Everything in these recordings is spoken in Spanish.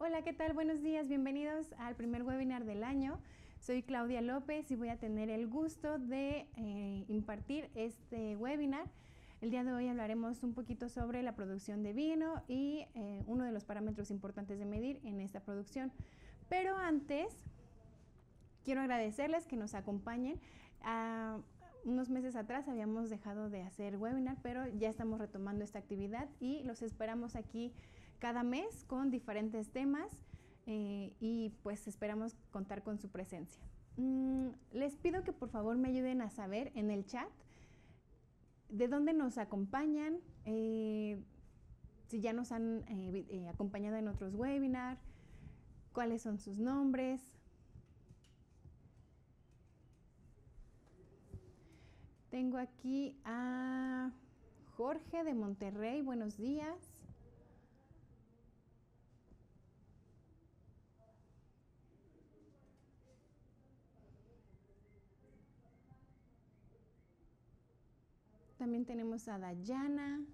Hola, ¿qué tal? Buenos días, bienvenidos al primer webinar del año. Soy Claudia López y voy a tener el gusto de impartir este webinar. El día de hoy hablaremos un poquito sobre la producción de vino y uno de los parámetros importantes de medir en esta producción. Pero antes, quiero agradecerles que nos acompañen. Unos meses atrás habíamos dejado de hacer webinar, pero ya estamos retomando esta actividad y los esperamos aquí cada mes con diferentes temas y pues esperamos contar con su presencia. Les pido que por favor me ayuden a saber en el chat de dónde nos acompañan, si ya nos han acompañado en otros webinars, cuáles son sus nombres. Tengo aquí a Jorge de Monterrey, buenos días. También tenemos a Dayana,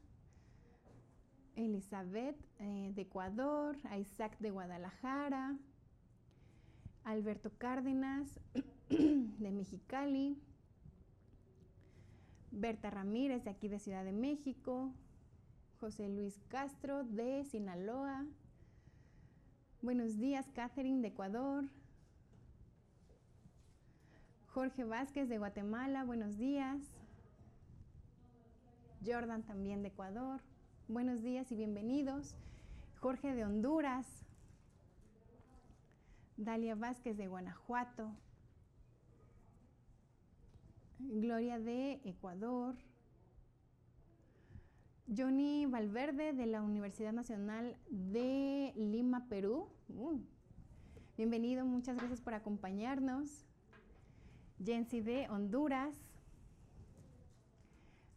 Elizabeth de Ecuador, a Isaac de Guadalajara, Alberto Cárdenas de Mexicali, Berta Ramírez de aquí de Ciudad de México, José Luis Castro de Sinaloa. Buenos días, Catherine de Ecuador. Jorge Vázquez de Guatemala, buenos días. Jordan también de Ecuador, buenos días y bienvenidos. Jorge de Honduras. Dalia Vázquez de Guanajuato. Gloria de Ecuador. Johnny Valverde de la Universidad Nacional de Lima, Perú. Bienvenido, muchas gracias por acompañarnos. Jensi de Honduras.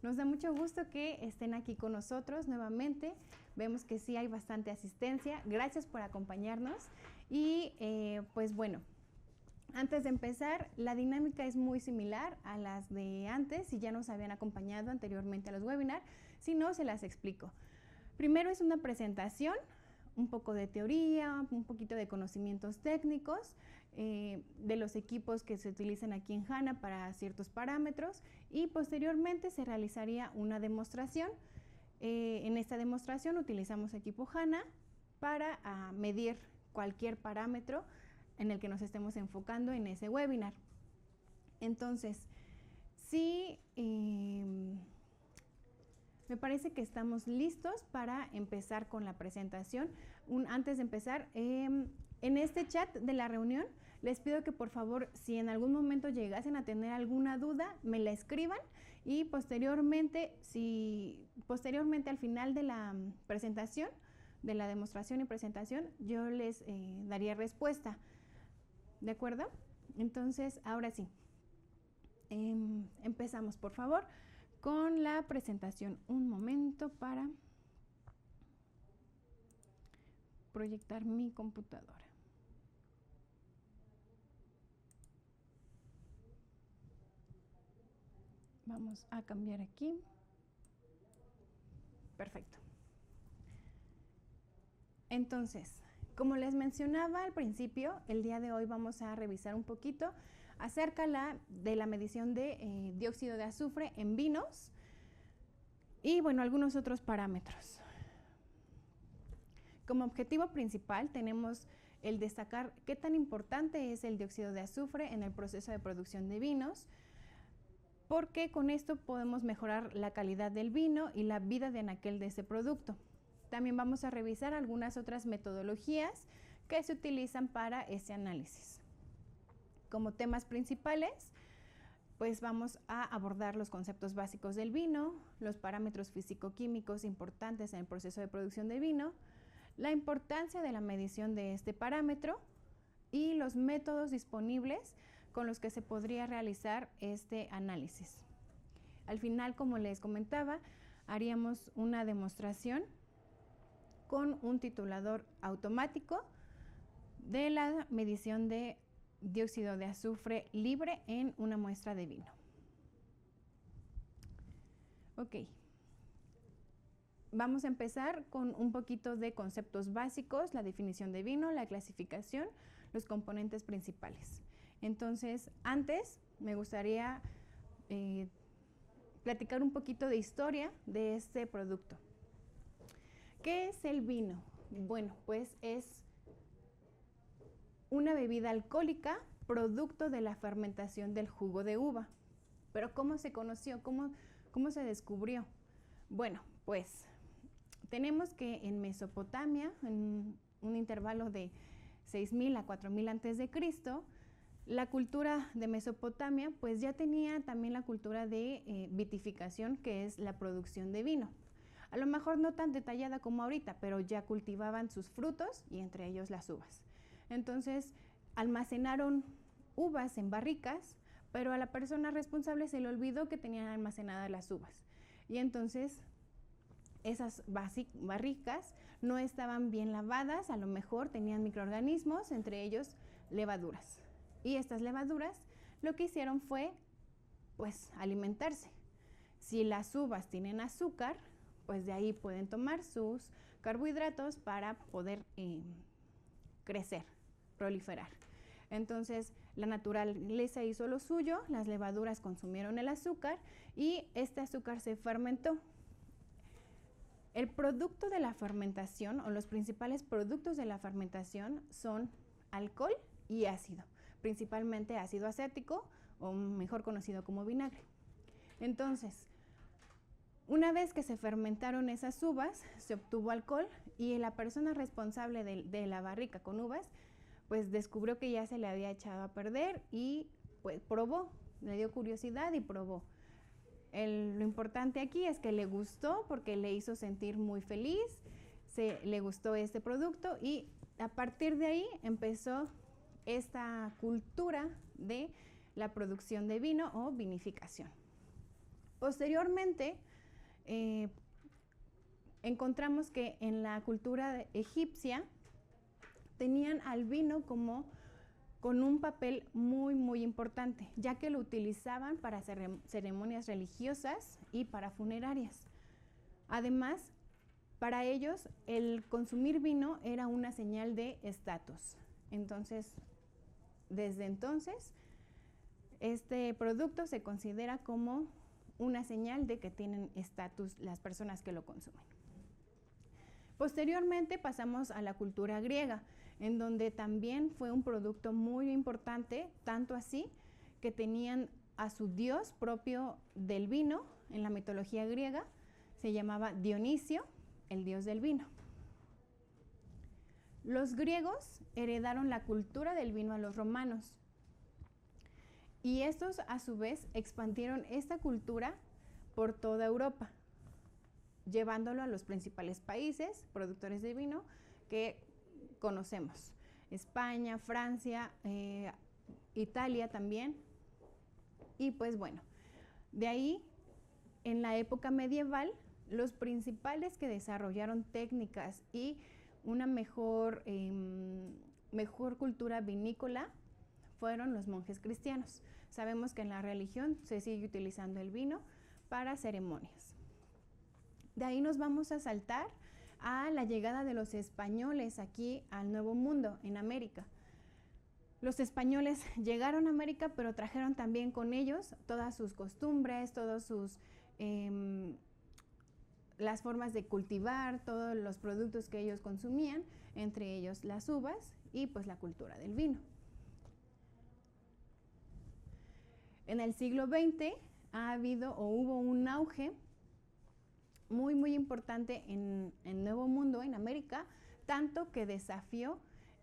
Nos da mucho gusto que estén aquí con nosotros nuevamente. Vemos que sí hay bastante asistencia. Gracias por acompañarnos. Y pues bueno, antes de empezar, la dinámica es muy similar a las de antes, si ya nos habían acompañado anteriormente a los webinars. Si no, se las explico. Primero es una presentación, un poco de teoría, un poquito de conocimientos técnicos de los equipos que se utilizan aquí en HANA para ciertos parámetros y posteriormente se realizaría una demostración. En esta demostración utilizamos equipo HANA para medir cualquier parámetro en el que nos estemos enfocando en ese webinar. Entonces, sí, me parece que estamos listos para empezar con la presentación. Antes de empezar, en este chat de la reunión, les pido que por favor, si en algún momento llegasen a tener alguna duda, me la escriban y posteriormente al final de la presentación, de la demostración y presentación, yo les daría respuesta. ¿De acuerdo? Entonces, ahora sí, empezamos, por favor, con la presentación. Un momento para proyectar mi computadora. Vamos a cambiar aquí. Perfecto. Entonces, como les mencionaba al principio, el día de hoy vamos a revisar un poquito acerca de la medición de dióxido de azufre en vinos y, bueno, algunos otros parámetros. Como objetivo principal tenemos el destacar qué tan importante es el dióxido de azufre en el proceso de producción de vinos, porque con esto podemos mejorar la calidad del vino y la vida de anaquel de ese producto. También vamos a revisar algunas otras metodologías que se utilizan para este análisis. Como temas principales, pues vamos a abordar los conceptos básicos del vino, los parámetros físico-químicos importantes en el proceso de producción de vino, la importancia de la medición de este parámetro y los métodos disponibles con los que se podría realizar este análisis. Al final, como les comentaba, haríamos una demostración con un titulador automático de la medición de dióxido de azufre libre en una muestra de vino. Ok. vamos a empezar con un poquito de conceptos básicos, la definición de vino, la clasificación, los componentes principales. Entonces, antes me gustaría platicar un poquito de historia de este producto. ¿Qué es el vino? Bueno, pues es una bebida alcohólica producto de la fermentación del jugo de uva. Pero ¿cómo se conoció? ¿Cómo se descubrió? Bueno, pues tenemos que en Mesopotamia, en un intervalo de 6000 a 4000 antes de Cristo, la cultura de Mesopotamia pues ya tenía también la cultura de vitificación, que es la producción de vino. A lo mejor no tan detallada como ahorita, pero ya cultivaban sus frutos y entre ellos las uvas. Entonces almacenaron uvas en barricas, pero a la persona responsable se le olvidó que tenían almacenadas las uvas. Y entonces esas barricas no estaban bien lavadas, a lo mejor tenían microorganismos, entre ellos levaduras. Y estas levaduras lo que hicieron fue pues alimentarse. Si las uvas tienen azúcar, pues de ahí pueden tomar sus carbohidratos para poder crecer, proliferar. Entonces la naturaleza hizo lo suyo, las levaduras consumieron el azúcar y este azúcar se fermentó. El producto de la fermentación o los principales productos de la fermentación son alcohol y ácido, principalmente ácido acético o mejor conocido como vinagre. Entonces, una vez que se fermentaron esas uvas, se obtuvo alcohol y la persona responsable de la barrica con uvas pues descubrió que ya se le había echado a perder y pues probó, le dio curiosidad y probó. Lo importante aquí es que le gustó porque le hizo sentir muy feliz, le gustó este producto y a partir de ahí empezó esta cultura de la producción de vino o vinificación. Posteriormente, encontramos que en la cultura egipcia tenían al vino con un papel muy importante, ya que lo utilizaban para ceremonias religiosas y para funerarias. Además, para ellos el consumir vino era una señal de estatus. Entonces, desde entonces, este producto se considera como una señal de que tienen estatus las personas que lo consumen. Posteriormente pasamos a la cultura griega, en donde también fue un producto muy importante, tanto así que tenían a su dios propio del vino. En la mitología griega se llamaba Dionisio, el dios del vino. Los griegos heredaron la cultura del vino a los romanos y estos a su vez expandieron esta cultura por toda Europa, llevándolo a los principales países productores de vino que conocemos: España, Francia, Italia también. Y pues bueno, de ahí en la época medieval los principales que desarrollaron técnicas y una mejor cultura vinícola fueron los monjes cristianos. Sabemos que en la religión se sigue utilizando el vino para ceremonias. De ahí nos vamos a saltar a la llegada de los españoles aquí al Nuevo Mundo, en América. Los españoles llegaron a América, pero trajeron también con ellos todas sus costumbres, las formas de cultivar, todos los productos que ellos consumían, entre ellos las uvas y pues la cultura del vino. En el siglo XX hubo un auge muy importante en el Nuevo Mundo, en América, tanto que desafió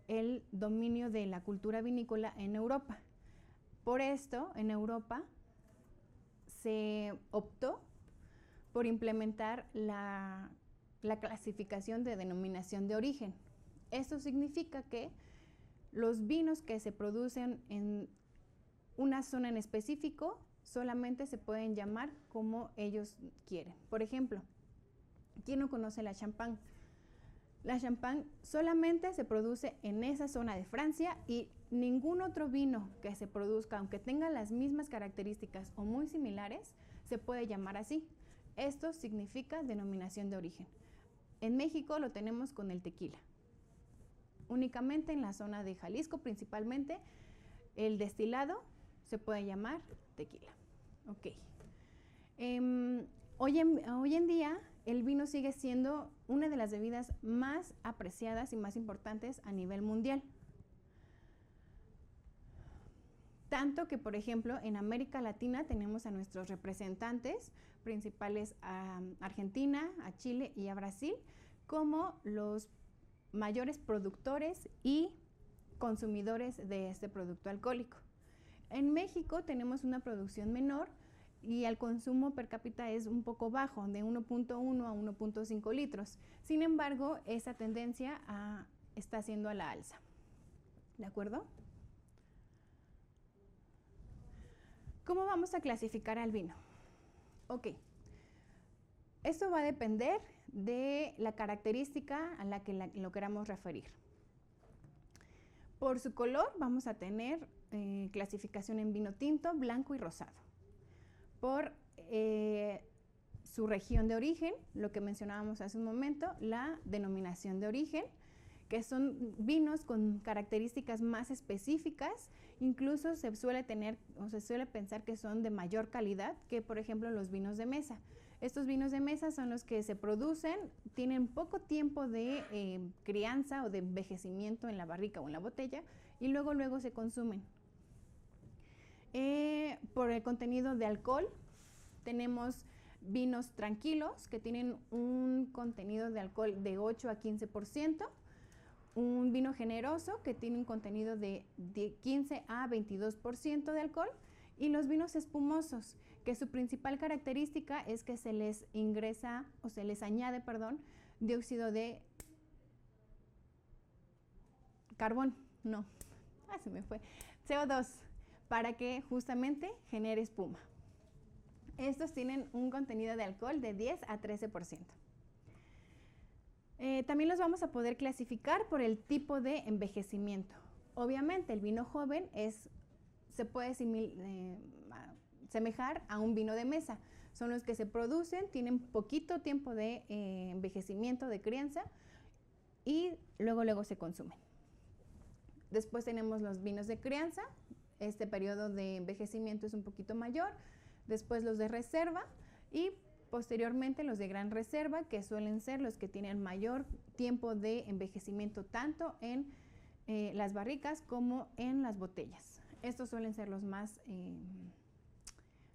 el dominio de la cultura vinícola en Europa. Por esto, en Europa se optó por implementar la clasificación de denominación de origen. Esto significa que los vinos que se producen en una zona en específico solamente se pueden llamar como ellos quieren. Por ejemplo, ¿quién no conoce la champán? La champán solamente se produce en esa zona de Francia y ningún otro vino que se produzca, aunque tenga las mismas características o muy similares, se puede llamar así. Esto significa denominación de origen. En México lo tenemos con el tequila. Únicamente en la zona de Jalisco, principalmente, el destilado se puede llamar tequila. Ok. Hoy en día, el vino sigue siendo una de las bebidas más apreciadas y más importantes a nivel mundial. Tanto que, por ejemplo, en América Latina tenemos a nuestros representantes principales a Argentina, a Chile y a Brasil como los mayores productores y consumidores de este producto alcohólico. En México tenemos una producción menor y el consumo per cápita es un poco bajo, de 1.1 a 1.5 litros. Sin embargo, esa tendencia está siendo a la alza. ¿De acuerdo? ¿Cómo vamos a clasificar al vino? Ok. Esto va a depender de la característica a la que lo queramos referir. Por su color vamos a tener clasificación en vino tinto, blanco y rosado. Por su región de origen, lo que mencionábamos hace un momento, la denominación de origen, que son vinos con características más específicas, incluso se suele pensar que son de mayor calidad que, por ejemplo, los vinos de mesa. Estos vinos de mesa son los que se producen, tienen poco tiempo de crianza o de envejecimiento en la barrica o en la botella y luego se consumen. Por el contenido de alcohol, tenemos vinos tranquilos que tienen un contenido de alcohol de 8 a 15%, un vino generoso que tiene un contenido de 15 a 22% de alcohol, y los vinos espumosos, que su principal característica es que se les añade dióxido de carbón, se me fue, CO2, para que justamente genere espuma. Estos tienen un contenido de alcohol de 10 a 13%. También los vamos a poder clasificar por el tipo de envejecimiento. Obviamente el vino joven se puede semejar a un vino de mesa. Son los que se producen, tienen poquito tiempo de envejecimiento, de crianza, y luego se consumen. Después tenemos los vinos de crianza. Este periodo de envejecimiento es un poquito mayor. Después los de reserva y posteriormente los de gran reserva, que suelen ser los que tienen mayor tiempo de envejecimiento tanto en las barricas como en las botellas. Estos suelen ser los más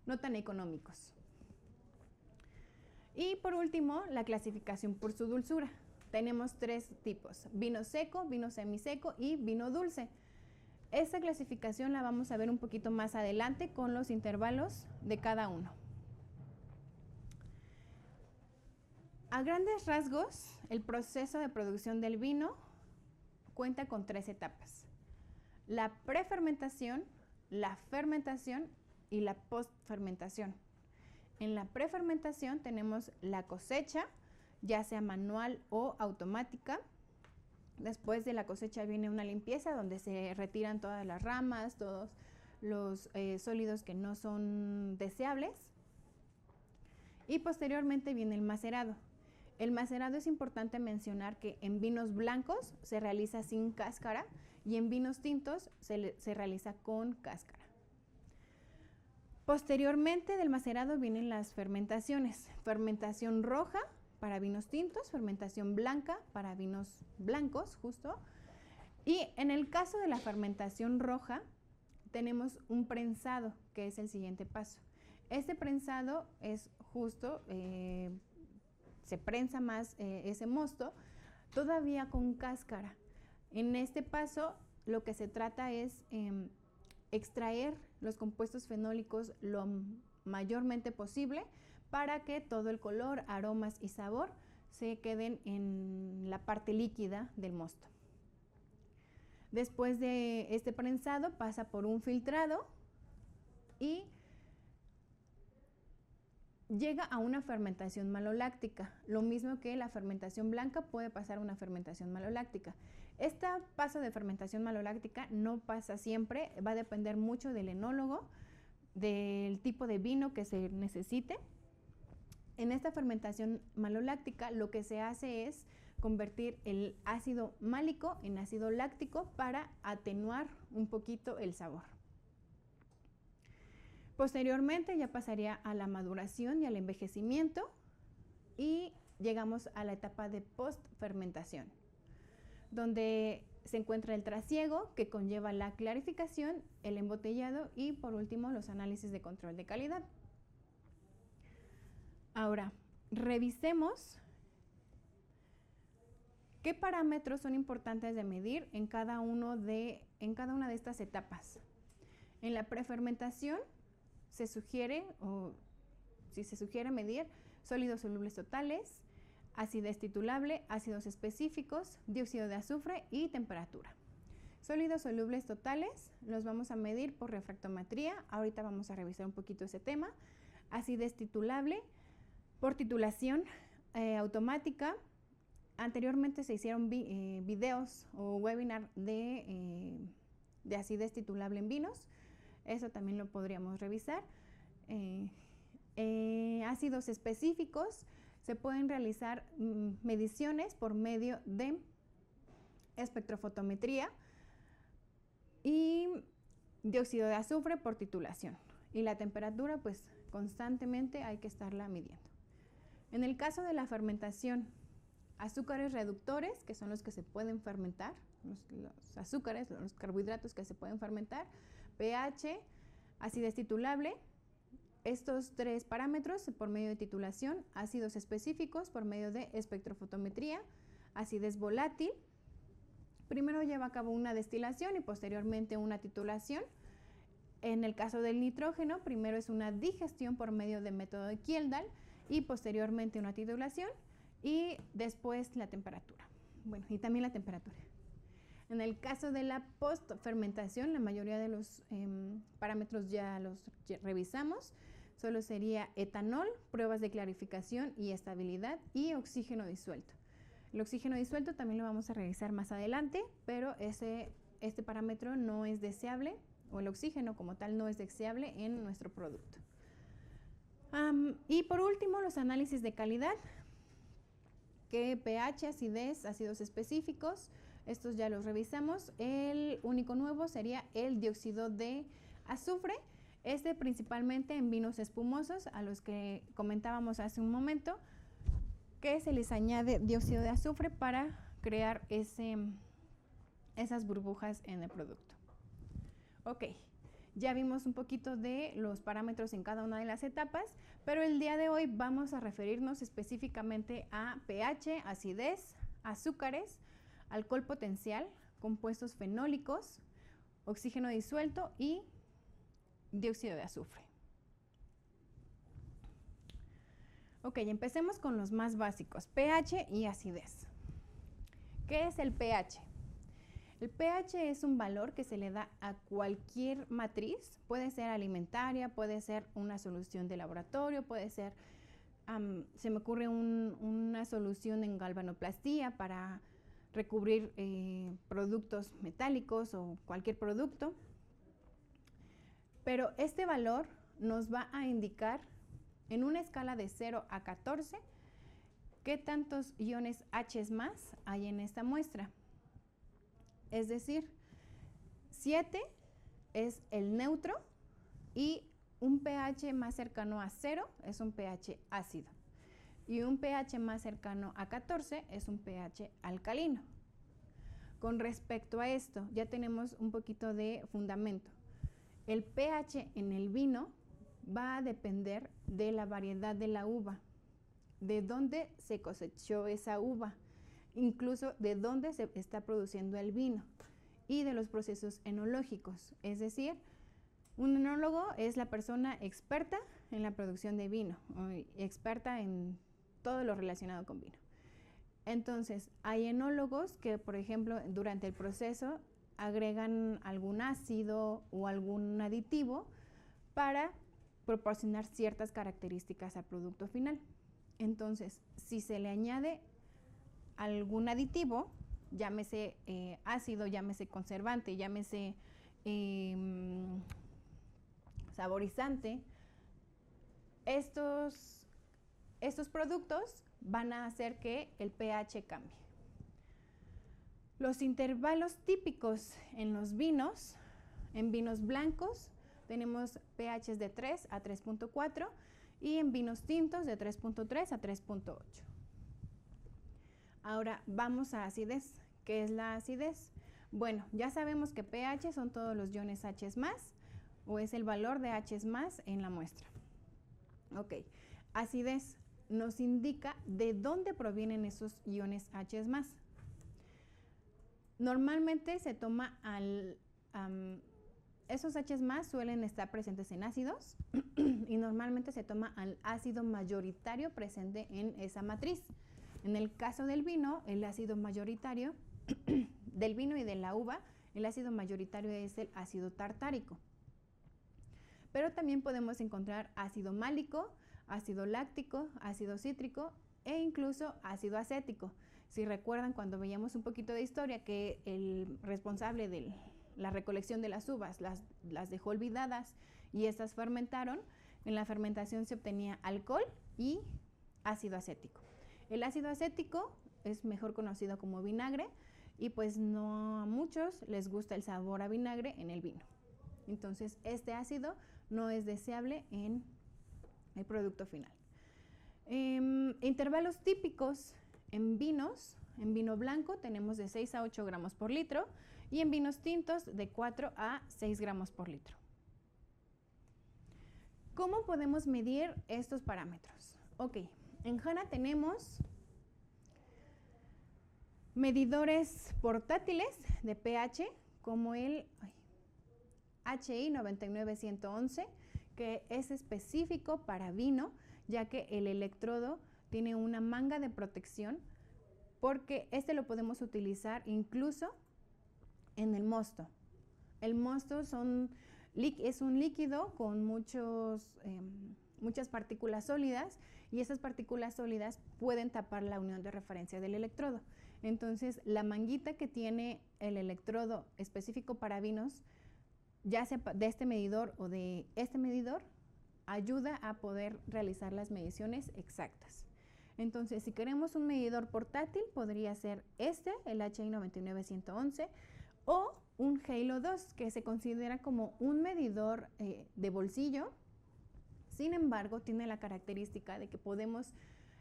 no tan económicos. Y por último, la clasificación por su dulzura. Tenemos 3 tipos: vino seco, vino semiseco y vino dulce. Esta clasificación la vamos a ver un poquito más adelante con los intervalos de cada uno. A grandes rasgos, el proceso de producción del vino cuenta con 3 etapas: la prefermentación, la fermentación y la postfermentación. En la prefermentación tenemos la cosecha, ya sea manual o automática. Después de la cosecha viene una limpieza donde se retiran todas las ramas, todos los sólidos que no son deseables. Y posteriormente viene el macerado. El macerado es importante mencionar que en vinos blancos se realiza sin cáscara y en vinos tintos se realiza con cáscara. Posteriormente del macerado vienen las fermentaciones. Fermentación roja para vinos tintos, fermentación blanca para vinos blancos, justo. Y en el caso de la fermentación roja, tenemos un prensado, que es el siguiente paso. Este prensado es justo, se prensa más ese mosto, todavía con cáscara. En este paso, lo que se trata es extraer los compuestos fenólicos lo mayormente posible para que todo el color, aromas y sabor se queden en la parte líquida del mosto. Después de este prensado pasa por un filtrado y llega a una fermentación maloláctica. Lo mismo que la fermentación blanca puede pasar a una fermentación maloláctica. Este paso de fermentación maloláctica no pasa siempre, va a depender mucho del enólogo, del tipo de vino que se necesite. En esta fermentación maloláctica lo que se hace es convertir el ácido málico en ácido láctico para atenuar un poquito el sabor. Posteriormente ya pasaría a la maduración y al envejecimiento y llegamos a la etapa de postfermentación, donde se encuentra el trasiego, que conlleva la clarificación, el embotellado y por último los análisis de control de calidad. Ahora, revisemos qué parámetros son importantes de medir en cada una de estas etapas. En la prefermentación se sugiere, medir sólidos solubles totales, acidez titulable, ácidos específicos, dióxido de azufre y temperatura. Sólidos solubles totales los vamos a medir por refractometría. Ahorita vamos a revisar un poquito ese tema. Acidez titulable por titulación automática. Anteriormente se hicieron videos o webinar de acidez titulable en vinos. Eso también lo podríamos revisar. Ácidos específicos, se pueden realizar mediciones por medio de espectrofotometría y dióxido de azufre por titulación. Y la temperatura, pues constantemente hay que estarla midiendo. En el caso de la fermentación, azúcares reductores, que son los que se pueden fermentar, los azúcares, los carbohidratos que se pueden fermentar, pH, acidez titulable. Estos tres parámetros por medio de titulación, ácidos específicos por medio de espectrofotometría, acidez volátil. Primero lleva a cabo una destilación y posteriormente una titulación. En el caso del nitrógeno, primero es una digestión por medio de método de Kjeldahl y posteriormente una titulación y después la temperatura. Bueno, y también la temperatura. En el caso de la postfermentación, la mayoría de los parámetros ya los revisamos. Solo sería etanol, pruebas de clarificación y estabilidad y oxígeno disuelto. El oxígeno disuelto también lo vamos a revisar más adelante, pero este parámetro no es deseable, o el oxígeno como tal no es deseable en nuestro producto. Y por último, los análisis de calidad, que pH, acidez, ácidos específicos, estos ya los revisamos. El único nuevo sería el dióxido de azufre, principalmente en vinos espumosos, a los que comentábamos hace un momento, que se les añade dióxido de azufre para crear esas burbujas en el producto. Ok, ya vimos un poquito de los parámetros en cada una de las etapas, pero el día de hoy vamos a referirnos específicamente a pH, acidez, azúcares, alcohol potencial, compuestos fenólicos, oxígeno disuelto y dióxido de azufre. Ok, empecemos con los más básicos, pH y acidez. ¿Qué es el pH? El pH es un valor que se le da a cualquier matriz, puede ser alimentaria, puede ser una solución de laboratorio, puede ser, se me ocurre una solución en galvanoplastía para recubrir productos metálicos o cualquier producto. Pero este valor nos va a indicar en una escala de 0 a 14 qué tantos iones H más hay en esta muestra. Es decir, 7 es el neutro y un pH más cercano a 0 es un pH ácido y un pH más cercano a 14 es un pH alcalino. Con respecto a esto, ya tenemos un poquito de fundamento. El pH en el vino va a depender de la variedad de la uva, de dónde se cosechó esa uva, incluso de dónde se está produciendo el vino y de los procesos enológicos. Es decir, un enólogo es la persona experta en la producción de vino, experta en todo lo relacionado con vino. Entonces, hay enólogos que, por ejemplo, durante el proceso agregan algún ácido o algún aditivo para proporcionar ciertas características al producto final. Entonces, si se le añade algún aditivo, llámese ácido, llámese conservante, llámese saborizante, estos estos productos van a hacer que el pH cambie. Los intervalos típicos en los vinos, en vinos blancos, tenemos pHs de 3 a 3.4 y en vinos tintos de 3.3 a 3.8. Ahora vamos a acidez. ¿Qué es la acidez? Bueno, ya sabemos que pH son todos los iones H+, o es el valor de H+ en la muestra. Ok, acidez nos indica de dónde provienen esos iones H+. Normalmente se toma esos H+ suelen estar presentes en ácidos y normalmente se toma al ácido mayoritario presente en esa matriz. En el caso del vino, el ácido mayoritario del vino y de la uva, el ácido mayoritario es el ácido tartárico. Pero también podemos encontrar ácido málico, ácido láctico, ácido cítrico e incluso ácido acético. Si recuerdan cuando veíamos un poquito de historia que el responsable de la recolección de las uvas las dejó olvidadas y estas fermentaron, en la fermentación se obtenía alcohol y ácido acético. El ácido acético es mejor conocido como vinagre y pues no a muchos les gusta el sabor a vinagre en el vino. Entonces este ácido no es deseable en el producto final. Intervalos típicos en vinos, en vino blanco tenemos de 6 a 8 gramos por litro y en vinos tintos de 4 a 6 gramos por litro. ¿Cómo podemos medir estos parámetros? Ok, en Jana tenemos medidores portátiles de pH como el HI 99111, que es específico para vino, ya que el electrodo tiene una manga de protección, porque este lo podemos utilizar incluso en el mosto. El mosto es un líquido con muchas partículas sólidas y esas partículas sólidas pueden tapar la unión de referencia del electrodo. Entonces, la manguita que tiene el electrodo específico para vinos, ya sea de este medidor o de este medidor, ayuda a poder realizar las mediciones exactas. Entonces, si queremos un medidor portátil, podría ser el HI 99111, o un Halo 2, que se considera como un medidor de bolsillo. Sin embargo, tiene la característica de que podemos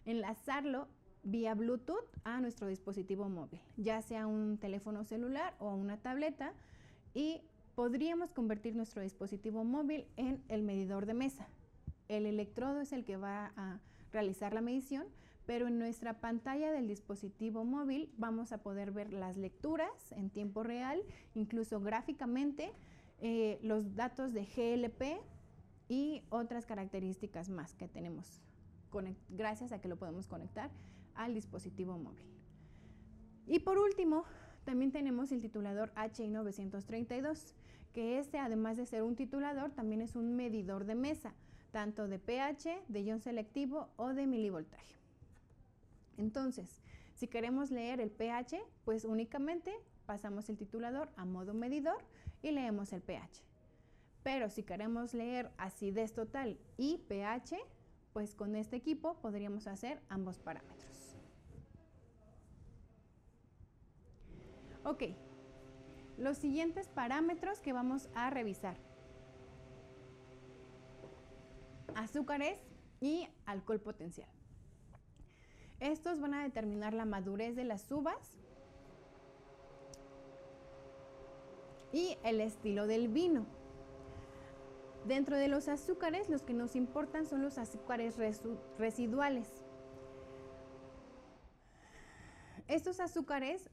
enlazarlo vía Bluetooth a nuestro dispositivo móvil, ya sea un teléfono celular o una tableta, y podríamos convertir nuestro dispositivo móvil en el medidor de mesa. El electrodo es el que va a realizar la medición, pero en nuestra pantalla del dispositivo móvil vamos a poder ver las lecturas en tiempo real, incluso gráficamente, los datos de GLP y otras características más que tenemos gracias a que lo podemos conectar al dispositivo móvil. Y por último, también tenemos el titulador HI 932, que además de ser un titulador, también es un medidor de mesa, tanto de pH, de ion selectivo o de milivoltaje. Entonces, si queremos leer el pH, pues únicamente pasamos el titulador a modo medidor y leemos el pH. Pero si queremos leer acidez total y pH, pues con este equipo podríamos hacer ambos parámetros. Ok, los siguientes parámetros que vamos a revisar: azúcares y alcohol potencial. Estos van a determinar la madurez de las uvas y el estilo del vino. Dentro de los azúcares, los que nos importan son los azúcares residuales. Estos azúcares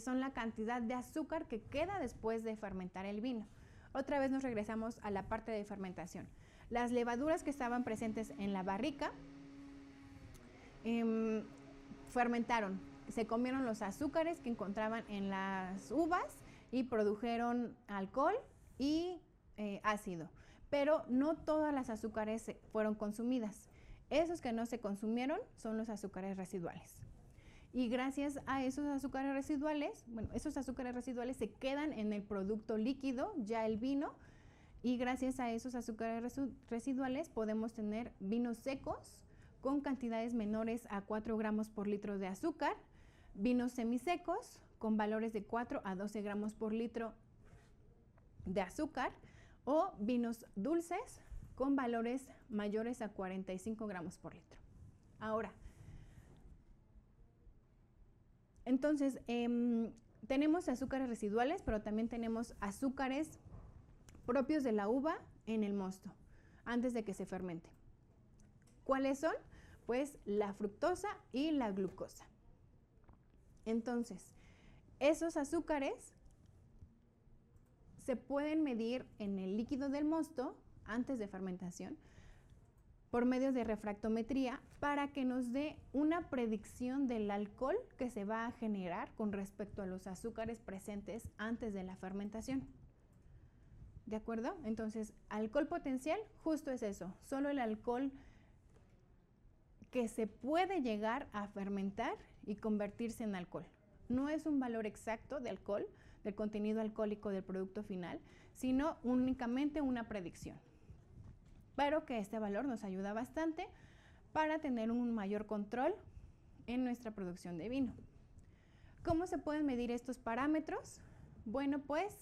son la cantidad de azúcar que queda después de fermentar el vino. Otra vez nos regresamos a la parte de fermentación. Las levaduras que estaban presentes en la barrica fermentaron, se comieron los azúcares que encontraban en las uvas y produjeron alcohol y ácido. Pero no todas las azúcares fueron consumidas. Esos que no se consumieron son los azúcares residuales. Y gracias a esos azúcares residuales, esos azúcares residuales se quedan en el producto líquido, ya el vino, y gracias a esos azúcares residuales podemos tener vinos secos con cantidades menores a 4 gramos por litro de azúcar, vinos semisecos con valores de 4 a 12 gramos por litro de azúcar, o vinos dulces con valores mayores a 45 gramos por litro. Ahora, entonces, tenemos azúcares residuales, pero también tenemos azúcares propios de la uva en el mosto, antes de que se fermente. ¿Cuáles son? Pues la fructosa y la glucosa. Entonces, esos azúcares se pueden medir en el líquido del mosto antes de fermentación por medio de refractometría para que nos dé una predicción del alcohol que se va a generar con respecto a los azúcares presentes antes de la fermentación. ¿De acuerdo? Entonces, alcohol potencial justo es eso, solo el alcohol que se puede llegar a fermentar y convertirse en alcohol. No es un valor exacto de alcohol, del contenido alcohólico del producto final, sino únicamente una predicción. Pero que este valor nos ayuda bastante para tener un mayor control en nuestra producción de vino. ¿Cómo se pueden medir estos parámetros? Bueno, pues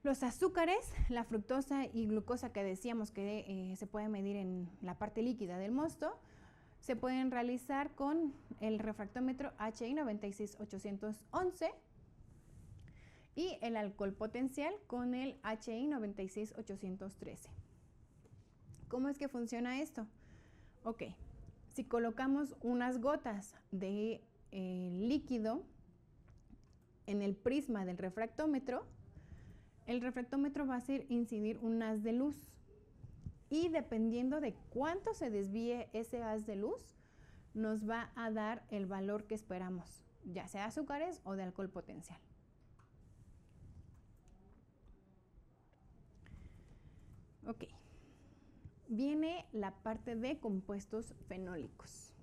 los azúcares, la fructosa y glucosa que decíamos que se puede medir en la parte líquida del mosto, se pueden realizar con el refractómetro HI 96811 y el alcohol potencial con el HI 96813. ¿Cómo es que funciona esto? Ok, si colocamos unas gotas de líquido en el prisma del refractómetro, el refractómetro va a hacer incidir un haz de luz. Y dependiendo de cuánto se desvíe ese haz de luz, nos va a dar el valor que esperamos, ya sea de azúcares o de alcohol potencial. Ok, viene la parte de compuestos fenólicos.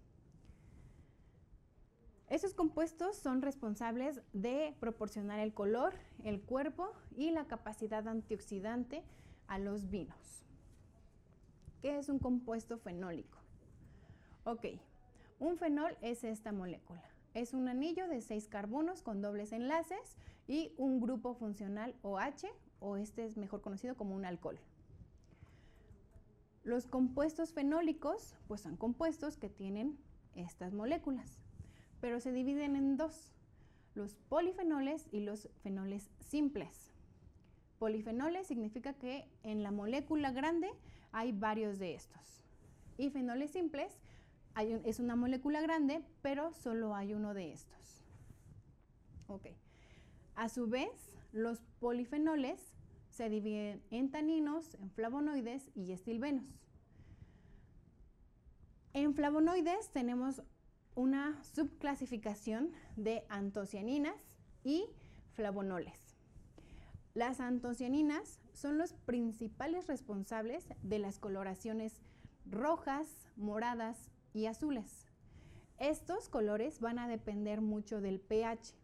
Esos compuestos son responsables de proporcionar el color, el cuerpo y la capacidad antioxidante a los vinos. ¿Qué es un compuesto fenólico? Ok, un fenol es esta molécula. Es un anillo de 6 carbonos con dobles enlaces y un grupo funcional OH, o este es mejor conocido como un alcohol. Los compuestos fenólicos, pues son compuestos que tienen estas moléculas, pero se dividen en dos, los polifenoles y los fenoles simples. Polifenoles significa que en la molécula grande hay varios de estos. Y fenoles simples es una molécula grande, pero solo hay uno de estos. Ok. A su vez, los polifenoles se dividen en taninos, en flavonoides y estilbenos. En flavonoides tenemos una subclasificación de antocianinas y flavonoles. Las antocianinas son los principales responsables de las coloraciones rojas, moradas y azules. Estos colores van a depender mucho del pH.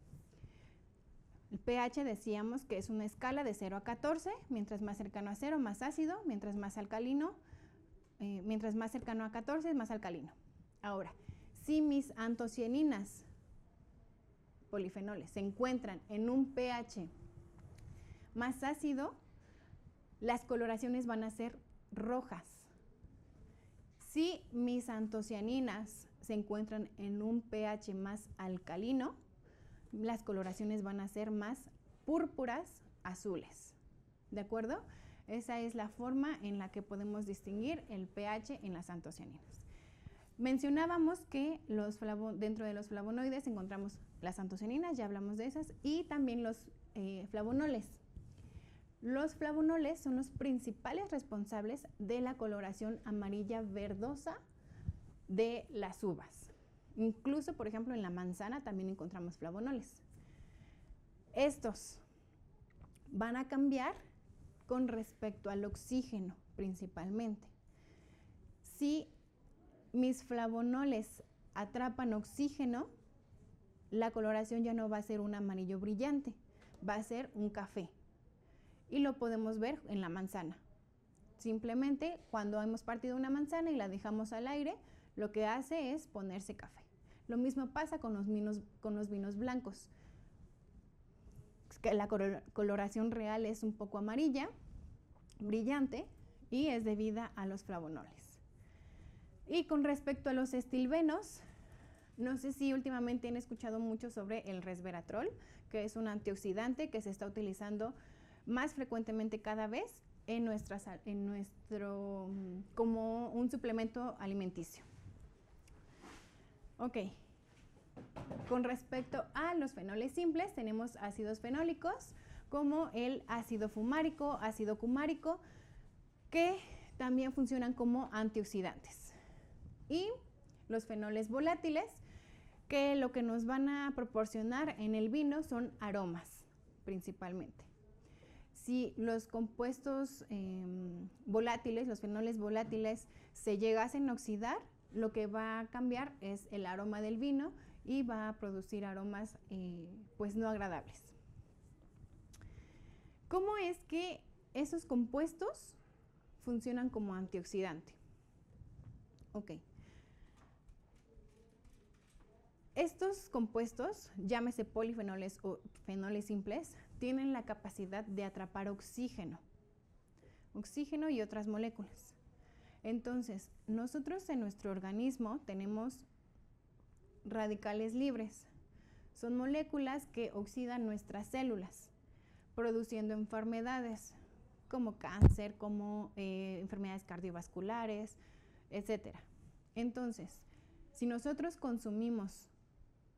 El pH decíamos que es una escala de 0 a 14, mientras más cercano a 0, más ácido, mientras más alcalino, mientras más cercano a 14, más alcalino. Ahora, si mis antocianinas, polifenoles, se encuentran en un pH más ácido, las coloraciones van a ser rojas. Si mis antocianinas se encuentran en un pH más alcalino, las coloraciones van a ser más púrpuras, azules. ¿De acuerdo? Esa es la forma en la que podemos distinguir el pH en las antocianinas. Mencionábamos que dentro de los flavonoides encontramos las antocianinas, ya hablamos de esas, y también los flavonoles. Los flavonoles son los principales responsables de la coloración amarilla verdosa de las uvas. Incluso, por ejemplo, en la manzana también encontramos flavonoles. Estos van a cambiar con respecto al oxígeno, principalmente. Si mis flavonoles atrapan oxígeno, la coloración ya no va a ser un amarillo brillante, va a ser un café. Y lo podemos ver en la manzana. Simplemente cuando hemos partido una manzana y la dejamos al aire, lo que hace es ponerse café. Lo mismo pasa con los vinos blancos, que la coloración real es un poco amarilla, brillante, y es debida a los flavonoles. Y con respecto a los estilbenos, no sé si últimamente han escuchado mucho sobre el resveratrol, que es un antioxidante que se está utilizando más frecuentemente cada vez como un suplemento alimenticio. Ok. Con respecto a los fenoles simples, tenemos ácidos fenólicos como el ácido fumárico, ácido cumárico, que también funcionan como antioxidantes. Y los fenoles volátiles, que lo que nos van a proporcionar en el vino son aromas, principalmente. Si los compuestos volátiles, los fenoles volátiles, se llegasen a oxidar, lo que va a cambiar es el aroma del vino y va a producir aromas pues no agradables. ¿Cómo es que esos compuestos funcionan como antioxidante? Ok. Estos compuestos, llámese polifenoles o fenoles simples, tienen la capacidad de atrapar oxígeno y otras moléculas. Entonces, nosotros en nuestro organismo tenemos radicales libres. Son moléculas que oxidan nuestras células, produciendo enfermedades como cáncer, como enfermedades cardiovasculares, etc. Entonces, si nosotros consumimos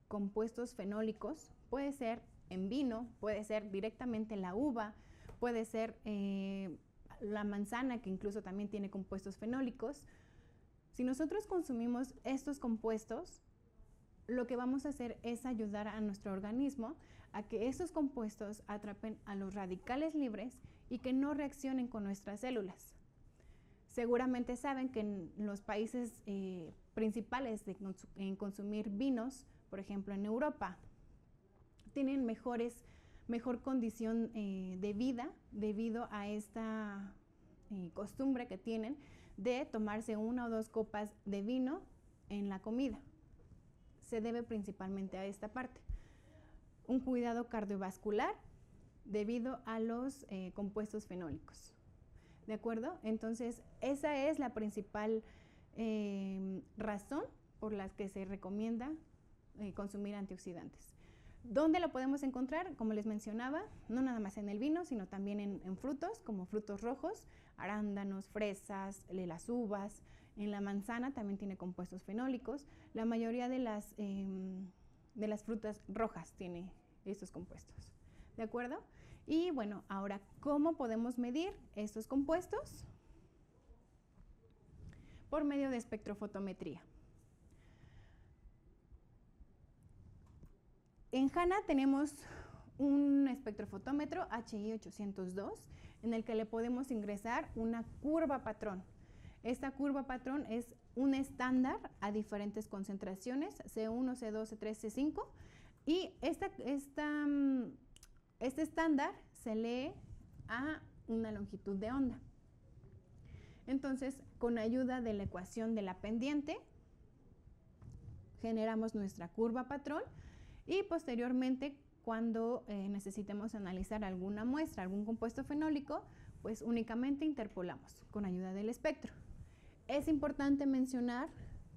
compuestos fenólicos, puede ser en vino, puede ser directamente en la uva, puede ser la manzana, que incluso también tiene compuestos fenólicos. Si nosotros consumimos estos compuestos, lo que vamos a hacer es ayudar a nuestro organismo a que estos compuestos atrapen a los radicales libres y que no reaccionen con nuestras células. Seguramente saben que en los países principales en consumir vinos, por ejemplo en Europa, tienen mejor condición de vida debido a esta costumbre que tienen de tomarse 1 o 2 copas de vino en la comida. Se debe principalmente a esta parte. Un cuidado cardiovascular debido a los compuestos fenólicos. ¿De acuerdo? Entonces, esa es la principal razón por la que se recomienda consumir antioxidantes. ¿Dónde lo podemos encontrar? Como les mencionaba, no nada más en el vino, sino también en frutos, como frutos rojos, arándanos, fresas, las uvas. En la manzana también tiene compuestos fenólicos. La mayoría de las frutas rojas tiene estos compuestos. ¿De acuerdo? Y bueno, ahora, ¿cómo podemos medir estos compuestos? Por medio de espectrofotometría. En Jana tenemos un espectrofotómetro HI 802 en el que le podemos ingresar una curva patrón. Esta curva patrón es un estándar a diferentes concentraciones, C1, C2, C3, C5, y este estándar se lee a una longitud de onda. Entonces, con ayuda de la ecuación de la pendiente, generamos nuestra curva patrón y posteriormente, cuando necesitemos analizar alguna muestra, algún compuesto fenólico, pues únicamente interpolamos con ayuda del espectro. Es importante mencionar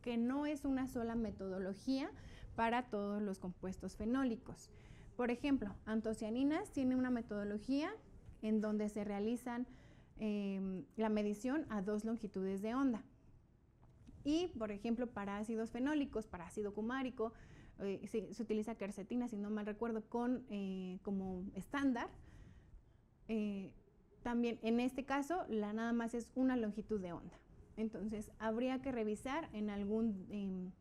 que no es una sola metodología para todos los compuestos fenólicos. Por ejemplo, antocianinas tiene una metodología en donde se realizan la medición a 2 longitudes de onda. Y, por ejemplo, para ácidos fenólicos, para ácido cumárico, se utiliza quercetina, si no mal recuerdo, como estándar. También en este caso, nada más es una longitud de onda. Entonces, habría que revisar en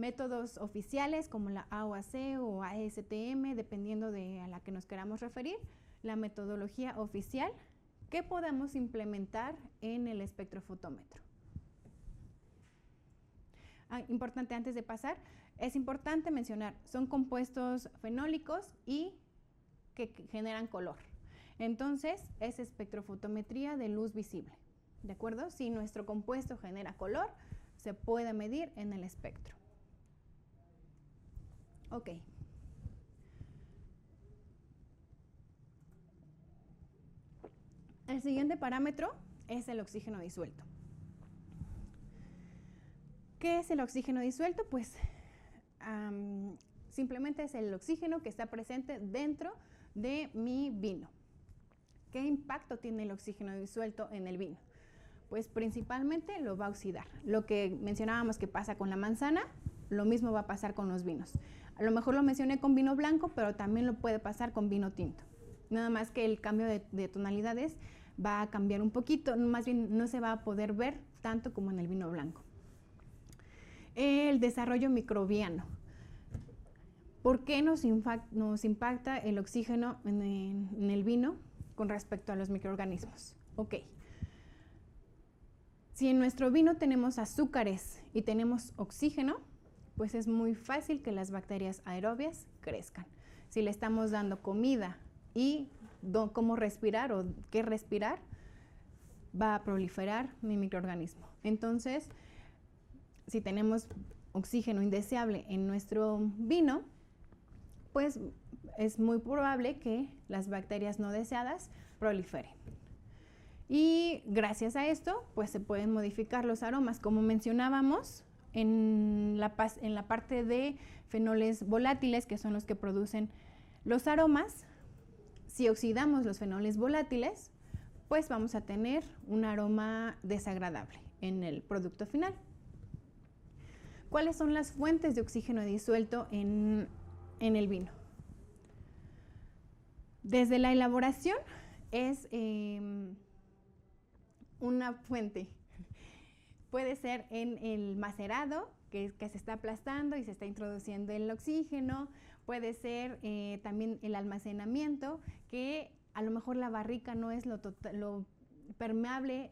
métodos oficiales como la AOAC o ASTM, dependiendo a la que nos queramos referir, la metodología oficial que podamos implementar en el espectrofotómetro. Importante antes de pasar, es importante mencionar, son compuestos fenólicos y que generan color. Entonces, es espectrofotometría de luz visible. ¿De acuerdo? Si nuestro compuesto genera color, se puede medir en el espectro. Ok. El siguiente parámetro es el oxígeno disuelto. ¿Qué es el oxígeno disuelto? Pues simplemente es el oxígeno que está presente dentro de mi vino. ¿Qué impacto tiene el oxígeno disuelto en el vino? Pues principalmente lo va a oxidar. Lo que mencionábamos que pasa con la manzana, lo mismo va a pasar con los vinos. A lo mejor lo mencioné con vino blanco, pero también lo puede pasar con vino tinto. Nada más que el cambio de tonalidades va a cambiar un poquito, más bien no se va a poder ver tanto como en el vino blanco. El desarrollo microbiano. ¿Por qué nos impacta el oxígeno en el vino con respecto a los microorganismos? Ok. Si en nuestro vino tenemos azúcares y tenemos oxígeno, pues es muy fácil que las bacterias aerobias crezcan. Si le estamos dando comida y cómo respirar o qué respirar, va a proliferar mi microorganismo. Entonces, si tenemos oxígeno indeseable en nuestro vino, pues es muy probable que las bacterias no deseadas proliferen. Y gracias a esto, pues se pueden modificar los aromas. Como mencionábamos, en la parte de fenoles volátiles, que son los que producen los aromas, si oxidamos los fenoles volátiles, pues vamos a tener un aroma desagradable en el producto final. ¿Cuáles son las fuentes de oxígeno disuelto en el vino? Desde la elaboración es una fuente. Puede ser en el macerado, que se está aplastando y se está introduciendo el oxígeno. Puede ser también el almacenamiento, que a lo mejor la barrica no es lo permeable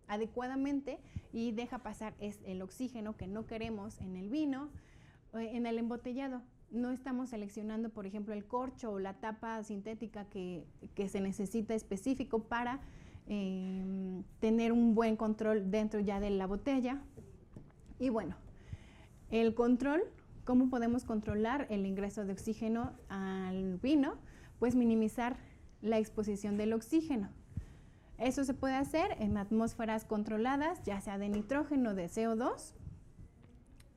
adecuadamente y deja pasar el oxígeno que no queremos en el vino. En el embotellado, no estamos seleccionando, por ejemplo, el corcho o la tapa sintética que se necesita específico para tener un buen control dentro ya de la botella. Y bueno, el control, ¿cómo podemos controlar el ingreso de oxígeno al vino? Pues minimizar la exposición del oxígeno. Eso se puede hacer en atmósferas controladas, ya sea de nitrógeno o de CO2,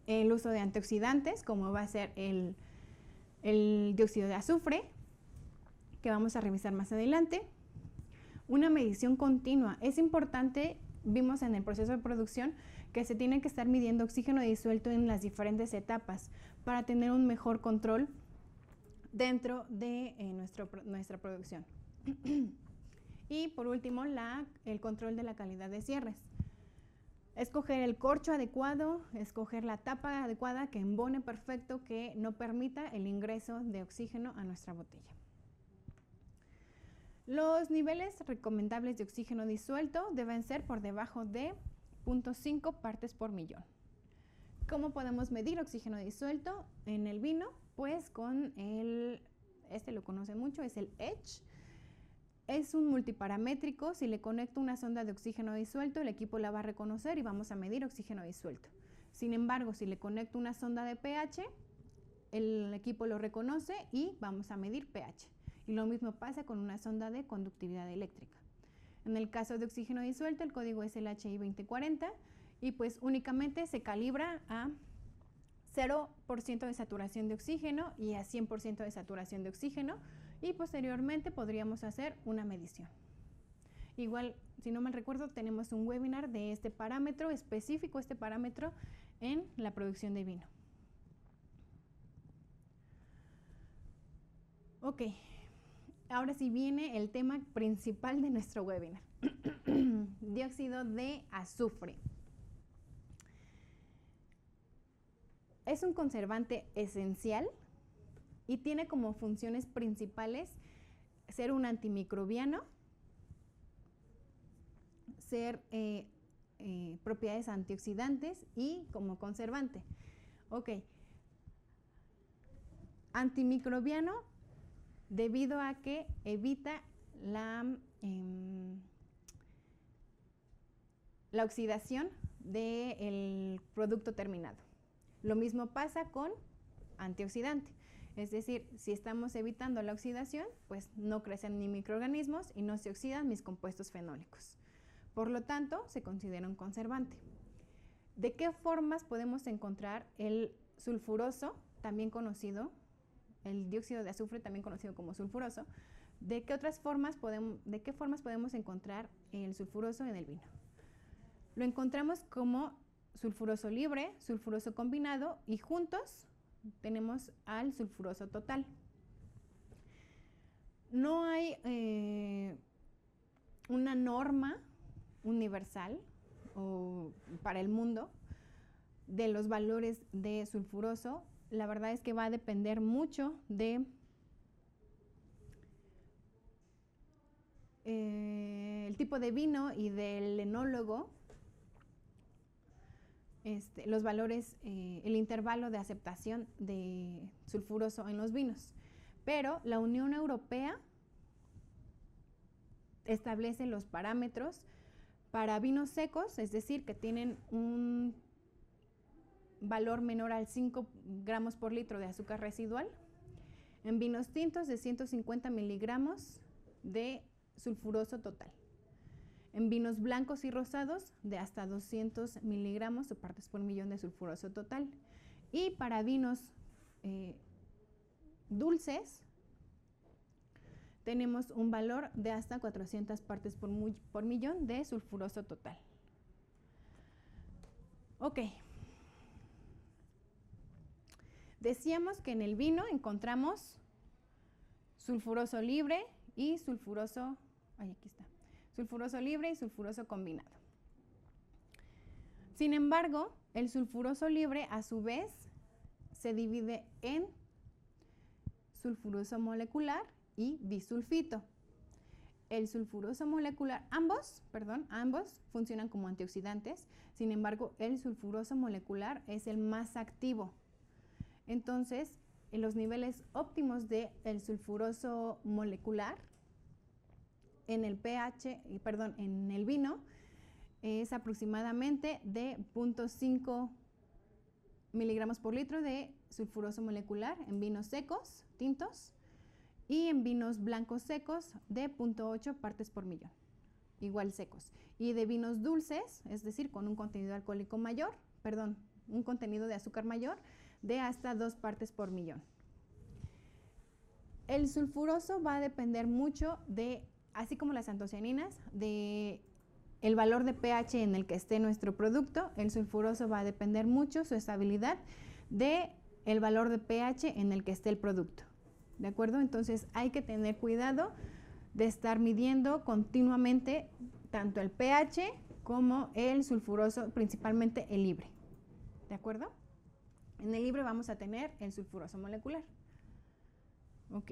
el uso de antioxidantes, como va a ser el dióxido de azufre, que vamos a revisar más adelante. Una medición continua. Es importante, vimos en el proceso de producción, que se tiene que estar midiendo oxígeno disuelto en las diferentes etapas para tener un mejor control dentro de nuestra producción. Y por último, el control de la calidad de cierres. Escoger el corcho adecuado, escoger la tapa adecuada que embone perfecto, que no permita el ingreso de oxígeno a nuestra botella. Los niveles recomendables de oxígeno disuelto deben ser por debajo de 0.5 partes por millón. ¿Cómo podemos medir oxígeno disuelto en el vino? Pues con este lo conocen mucho, es el EDGE. Es un multiparamétrico. Si le conecto una sonda de oxígeno disuelto, el equipo la va a reconocer y vamos a medir oxígeno disuelto. Sin embargo, si le conecto una sonda de pH, el equipo lo reconoce y vamos a medir pH. Y lo mismo pasa con una sonda de conductividad eléctrica. En el caso de oxígeno disuelto, el código es el HI 2040 y pues únicamente se calibra a 0% de saturación de oxígeno y a 100% de saturación de oxígeno, y posteriormente podríamos hacer una medición. Igual, si no mal recuerdo, tenemos un webinar de este parámetro específico, en la producción de vino. Ok, ahora sí viene el tema principal de nuestro webinar. Dióxido de azufre. Es un conservante esencial y tiene como funciones principales ser un antimicrobiano, ser propiedades antioxidantes y como conservante. Ok. Antimicrobiano debido a que evita la oxidación del producto terminado. Lo mismo pasa con antioxidante. Es decir, si estamos evitando la oxidación, pues no crecen ni microorganismos y no se oxidan mis compuestos fenólicos. Por lo tanto, se considera un conservante. ¿De qué formas podemos encontrar el sulfuroso, también conocido, el dióxido de azufre, también conocido como sulfuroso? ¿De qué formas podemos encontrar el sulfuroso en el vino? Lo encontramos como sulfuroso libre, sulfuroso combinado y juntos tenemos al sulfuroso total. No hay una norma universal o para el mundo de los valores de sulfuroso. La verdad es que va a depender mucho de el tipo de vino y del enólogo, los valores, el intervalo de aceptación de sulfuroso en los vinos. Pero la Unión Europea establece los parámetros para vinos secos, es decir, que tienen un valor menor al 5 gramos por litro de azúcar residual, en vinos tintos de 150 miligramos de sulfuroso total, en vinos blancos y rosados de hasta 200 miligramos o partes por millón de sulfuroso total, y para vinos dulces tenemos un valor de hasta 400 partes por millón de sulfuroso total. Ok. Decíamos que en el vino encontramos sulfuroso libre y sulfuroso, sulfuroso libre y sulfuroso combinado. Sin embargo, el sulfuroso libre a su vez se divide en sulfuroso molecular y bisulfito. El sulfuroso molecular, ambos funcionan como antioxidantes. Sin embargo, el sulfuroso molecular es el más activo. Entonces, en los niveles óptimos del sulfuroso molecular en el en el vino es aproximadamente de 0.5 miligramos por litro de sulfuroso molecular en vinos secos, tintos, y en vinos blancos secos de 0.8 partes por millón, igual secos. Y de vinos dulces, es decir, con un contenido alcohólico mayor, un contenido de azúcar mayor, de hasta 2 partes por millón. El sulfuroso va a depender mucho de, así como las antocianinas, de el valor de pH en el que esté nuestro producto. El sulfuroso va a depender mucho, su estabilidad, de el valor de pH en el que esté el producto. ¿De acuerdo? Entonces hay que tener cuidado de estar midiendo continuamente tanto el pH como el sulfuroso, principalmente el libre. ¿De acuerdo? En el libre vamos a tener el sulfuroso molecular. Ok.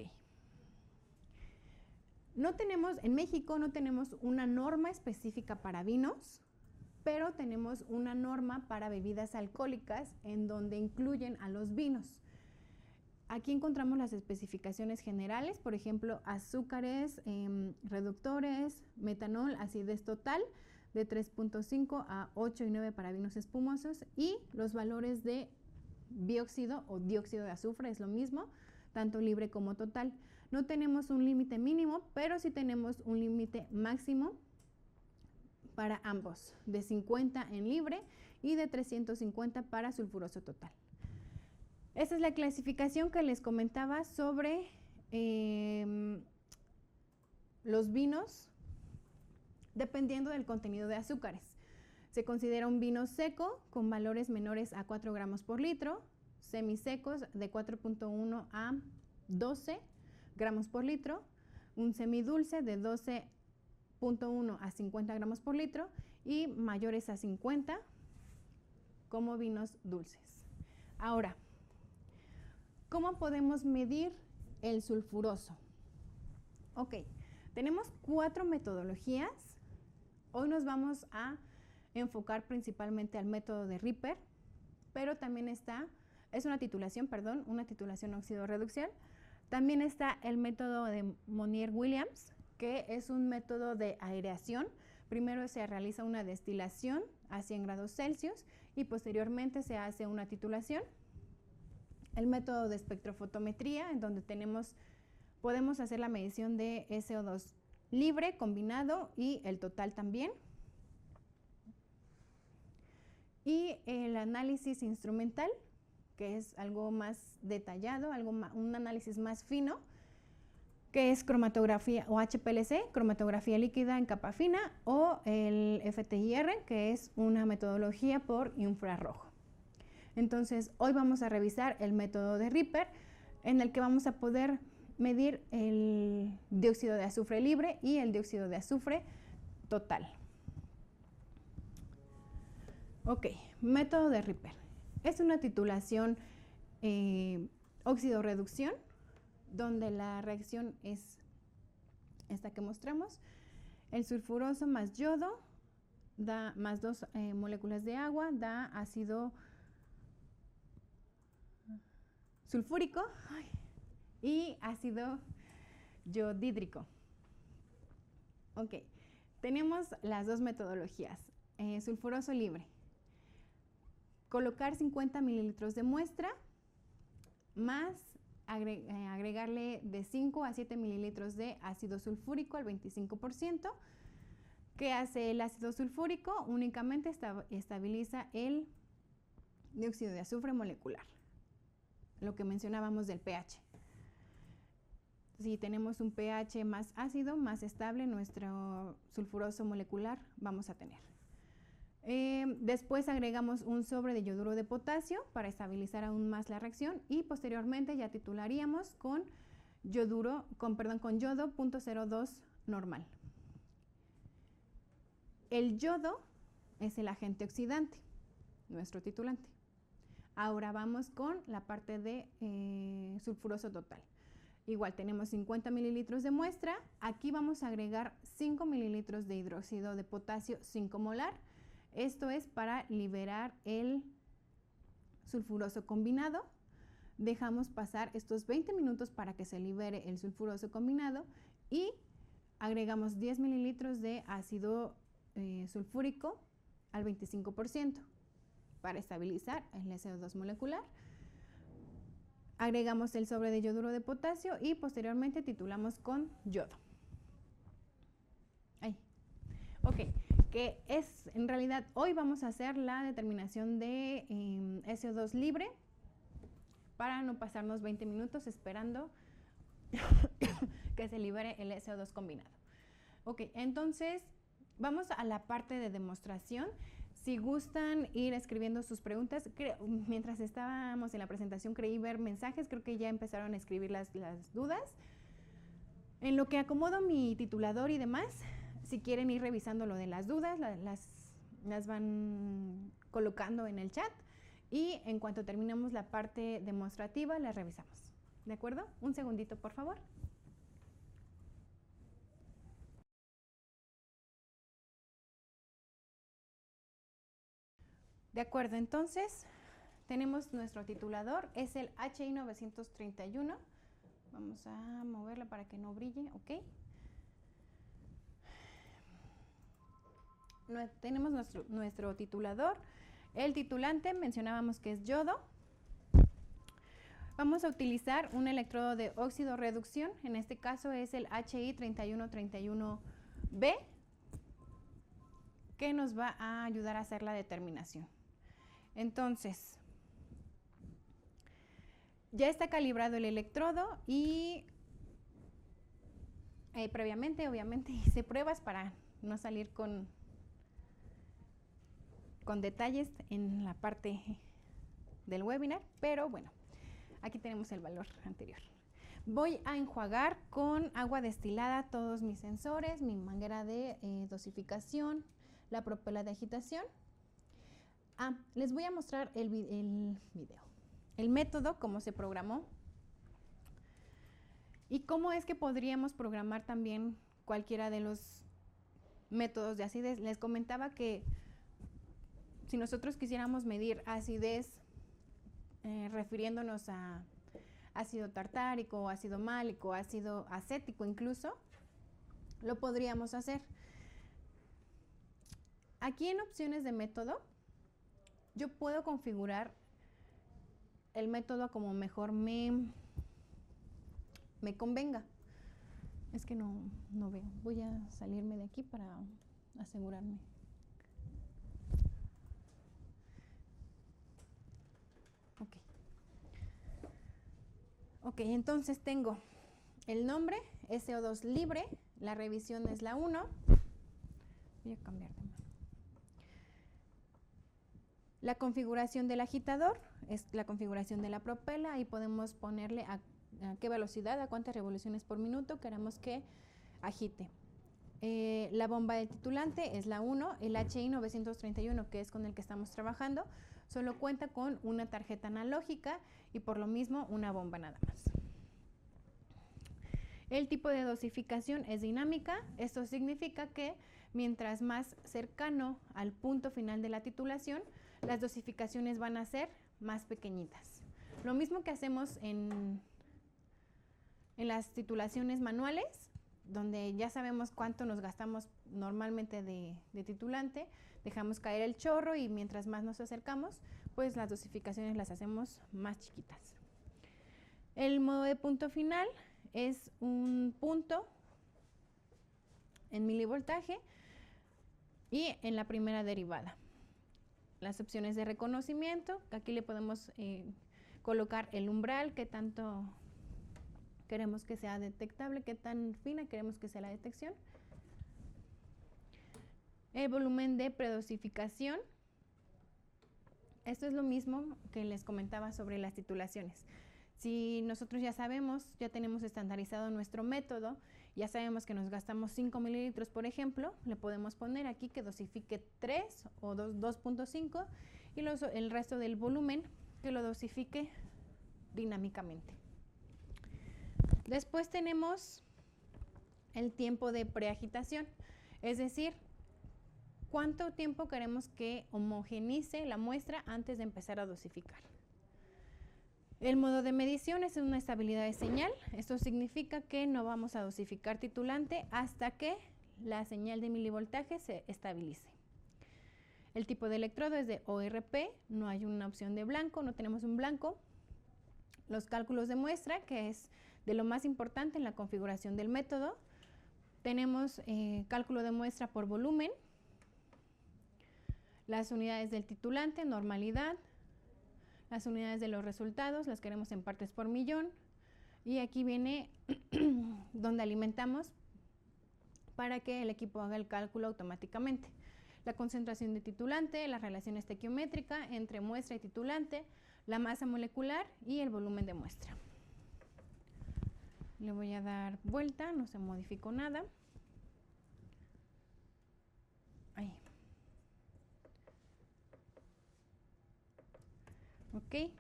En México no tenemos una norma específica para vinos, pero tenemos una norma para bebidas alcohólicas en donde incluyen a los vinos. Aquí encontramos las especificaciones generales, por ejemplo, azúcares, reductores, metanol, acidez total de 3.5 a 8 y 9 para vinos espumosos, y los valores de dióxido o dióxido de azufre es lo mismo, tanto libre como total. No tenemos un límite mínimo, pero sí tenemos un límite máximo para ambos, de 50 en libre y de 350 para sulfuroso total. Esta es la clasificación que les comentaba sobre los vinos dependiendo del contenido de azúcares. Se considera un vino seco con valores menores a 4 gramos por litro, semisecos de 4.1 a 12 gramos por litro, un semidulce de 12.1 a 50 gramos por litro y mayores a 50 como vinos dulces. Ahora, ¿cómo podemos medir el sulfuroso? Ok, tenemos 4 metodologías. Hoy nos vamos a enfocar principalmente al método de Ripper, pero también es una titulación óxido-reducción. También está el método de Monier-Williams, que es un método de aireación. Primero se realiza una destilación a 100 grados Celsius y posteriormente se hace una titulación. El método de espectrofotometría, en donde podemos hacer la medición de SO2 libre, combinado y el total también. Y el análisis instrumental, que es algo más detallado, un análisis más fino, que es cromatografía o HPLC, cromatografía líquida en capa fina, o el FTIR, que es una metodología por infrarrojo. Entonces, hoy vamos a revisar el método de Ripper, en el que vamos a poder medir el dióxido de azufre libre y el dióxido de azufre total. Ok, método de Ripper. Es una titulación óxido-reducción, donde la reacción es esta que mostramos. El sulfuroso más yodo da más 2 moléculas de agua, da ácido sulfúrico y ácido yodhídrico. Ok, tenemos las dos metodologías. Sulfuroso libre. Colocar 50 mililitros de muestra más agregarle de 5 a 7 mililitros de ácido sulfúrico al 25%. ¿Qué hace el ácido sulfúrico? Únicamente estabiliza el dióxido de azufre molecular, lo que mencionábamos del pH. Si tenemos un pH más ácido, más estable, nuestro sulfuroso molecular vamos a tener. Después agregamos un sobre de yoduro de potasio para estabilizar aún más la reacción y posteriormente ya titularíamos con yodo 0.02 normal. El yodo es el agente oxidante, nuestro titulante. Ahora vamos con la parte de sulfuroso total. Igual tenemos 50 mililitros de muestra. Aquí vamos a agregar 5 mililitros de hidróxido de potasio 5 molar. Esto es para liberar el sulfuroso combinado. Dejamos pasar estos 20 minutos para que se libere el sulfuroso combinado y agregamos 10 mililitros de ácido sulfúrico al 25% para estabilizar el SO2 molecular. Agregamos el sobre de yoduro de potasio y posteriormente titulamos con yodo. Ahí. Ok, que es en realidad hoy vamos a hacer la determinación de SO2 libre para no pasarnos 20 minutos esperando que se libere el SO2 combinado. Ok, entonces vamos a la parte de demostración. Si gustan ir escribiendo sus preguntas, mientras estábamos en la presentación creí ver mensajes, creo que ya empezaron a escribir las dudas. En lo que acomodo mi titulador y demás, si quieren ir revisando lo de las dudas, las van colocando en el chat y en cuanto terminemos la parte demostrativa, las revisamos. ¿De acuerdo? Un segundito, por favor. De acuerdo, entonces tenemos nuestro titulador, es el HI 931. Vamos a moverla para que no brille, ok. Tenemos nuestro titulador. El titulante mencionábamos que es yodo. Vamos a utilizar un electrodo de óxido reducción, en este caso es el HI 3131B, que nos va a ayudar a hacer la determinación. Entonces, ya está calibrado el electrodo y previamente, obviamente, hice pruebas para no salir con detalles en la parte del webinar, pero bueno, aquí tenemos el valor anterior. Voy a enjuagar con agua destilada todos mis sensores, mi manguera de dosificación, la propela de agitación. Les voy a mostrar el video, el método, cómo se programó y cómo es que podríamos programar también cualquiera de los métodos de acidez. Les comentaba que si nosotros quisiéramos medir acidez refiriéndonos a ácido tartárico, ácido málico, ácido acético incluso, lo podríamos hacer. Aquí en opciones de método, yo puedo configurar el método como mejor me convenga. Es que no veo. Voy a salirme de aquí para asegurarme. Ok, entonces tengo el nombre, SO2 libre, la revisión es la 1. Voy a cambiar de mano. La configuración del agitador es la configuración de la propela. Ahí podemos ponerle a qué velocidad, a cuántas revoluciones por minuto queremos que agite. La bomba de titulante es la 1, el HI 931, que es con el que estamos trabajando, solo cuenta con una tarjeta analógica y por lo mismo una bomba nada más. El tipo de dosificación es dinámica. Esto significa que mientras más cercano al punto final de la titulación, las dosificaciones van a ser más pequeñitas. Lo mismo que hacemos en las titulaciones manuales, donde ya sabemos cuánto nos gastamos normalmente de titulante, dejamos caer el chorro y mientras más nos acercamos, pues las dosificaciones las hacemos más chiquitas. El modo de punto final es un punto en milivoltaje y en la primera derivada. Las opciones de reconocimiento, aquí le podemos colocar el umbral, qué tanto queremos que sea detectable, qué tan fina queremos que sea la detección. El volumen de predosificación. Esto es lo mismo que les comentaba sobre las titulaciones. Si nosotros ya sabemos, ya tenemos estandarizado nuestro método, ya sabemos que nos gastamos 5 mililitros, por ejemplo, le podemos poner aquí que dosifique 3 o 2.5 y el resto del volumen que lo dosifique dinámicamente. Después tenemos el tiempo de preagitación, es decir, cuánto tiempo queremos que homogeneice la muestra antes de empezar a dosificar. El modo de medición es una estabilidad de señal. Esto significa que no vamos a dosificar titulante hasta que la señal de milivoltaje se estabilice. El tipo de electrodo es de ORP, no hay una opción de blanco, no tenemos un blanco. Los cálculos de muestra, que es de lo más importante en la configuración del método. Tenemos cálculo de muestra por volumen, las unidades del titulante, normalidad, las unidades de los resultados, las queremos en partes por millón, y aquí viene donde alimentamos para que el equipo haga el cálculo automáticamente. La concentración de titulante, la relación estequiométrica entre muestra y titulante, la masa molecular y el volumen de muestra. Le voy a dar vuelta, no se modificó nada. Ahí. Ok.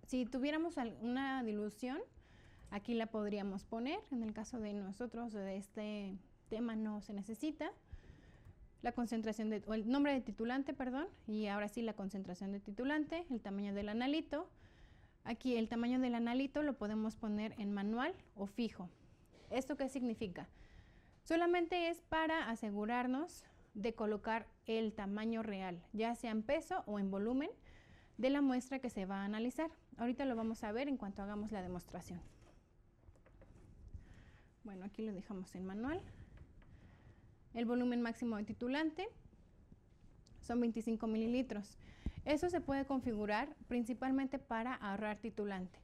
Si tuviéramos una dilución, aquí la podríamos poner. En el caso de nosotros, de este tema no se necesita. La concentración o el nombre de titulante, perdón, y ahora sí la concentración de titulante, el tamaño del analito. Aquí el tamaño del analito lo podemos poner en manual o fijo. ¿Esto qué significa? Solamente es para asegurarnos de colocar el tamaño real, ya sea en peso o en volumen, de la muestra que se va a analizar. Ahorita lo vamos a ver en cuanto hagamos la demostración. Bueno, aquí lo dejamos en manual. El volumen máximo de titulante son 25 mililitros. Eso se puede configurar principalmente para ahorrar titulante.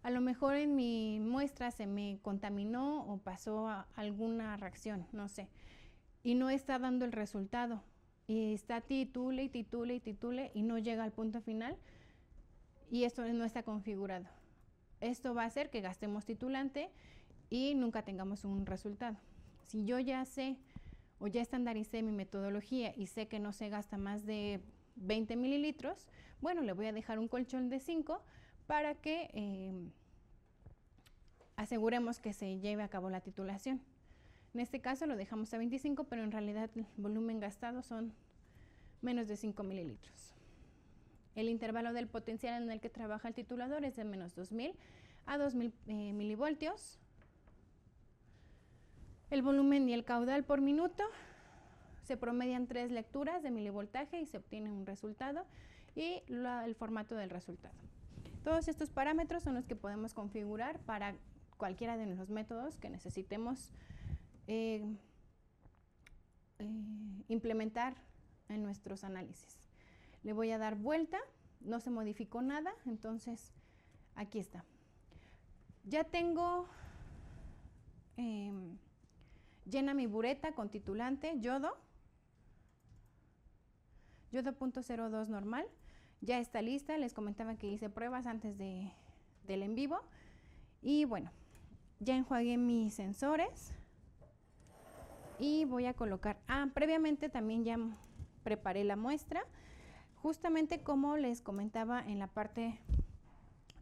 A lo mejor en mi muestra se me contaminó o pasó alguna reacción, no sé, y no está dando el resultado. Y está titule y titule y titule y no llega al punto final y esto no está configurado. Esto va a hacer que gastemos titulante y nunca tengamos un resultado. Si yo ya sé o ya estandaricé mi metodología y sé que no se gasta más de 20 mililitros, bueno, le voy a dejar un colchón de 5 para que aseguremos que se lleve a cabo la titulación. En este caso lo dejamos a 25, pero en realidad el volumen gastado son menos de 5 mililitros. El intervalo del potencial en el que trabaja el titulador es de menos 2000 a 2000 milivoltios. El volumen y el caudal por minuto se promedian 3 lecturas de milivoltaje y se obtiene un resultado y el formato del resultado. Todos estos parámetros son los que podemos configurar para cualquiera de los métodos que necesitemos implementar en nuestros análisis. Le voy a dar vuelta, no se modificó nada, entonces aquí está. Ya tengo llena mi bureta con titulante yodo, yodo.02 normal. Ya está lista, les comentaba que hice pruebas antes del en vivo. Y bueno, ya enjuagué mis sensores y voy a colocar, previamente también ya preparé la muestra, justamente como les comentaba en la parte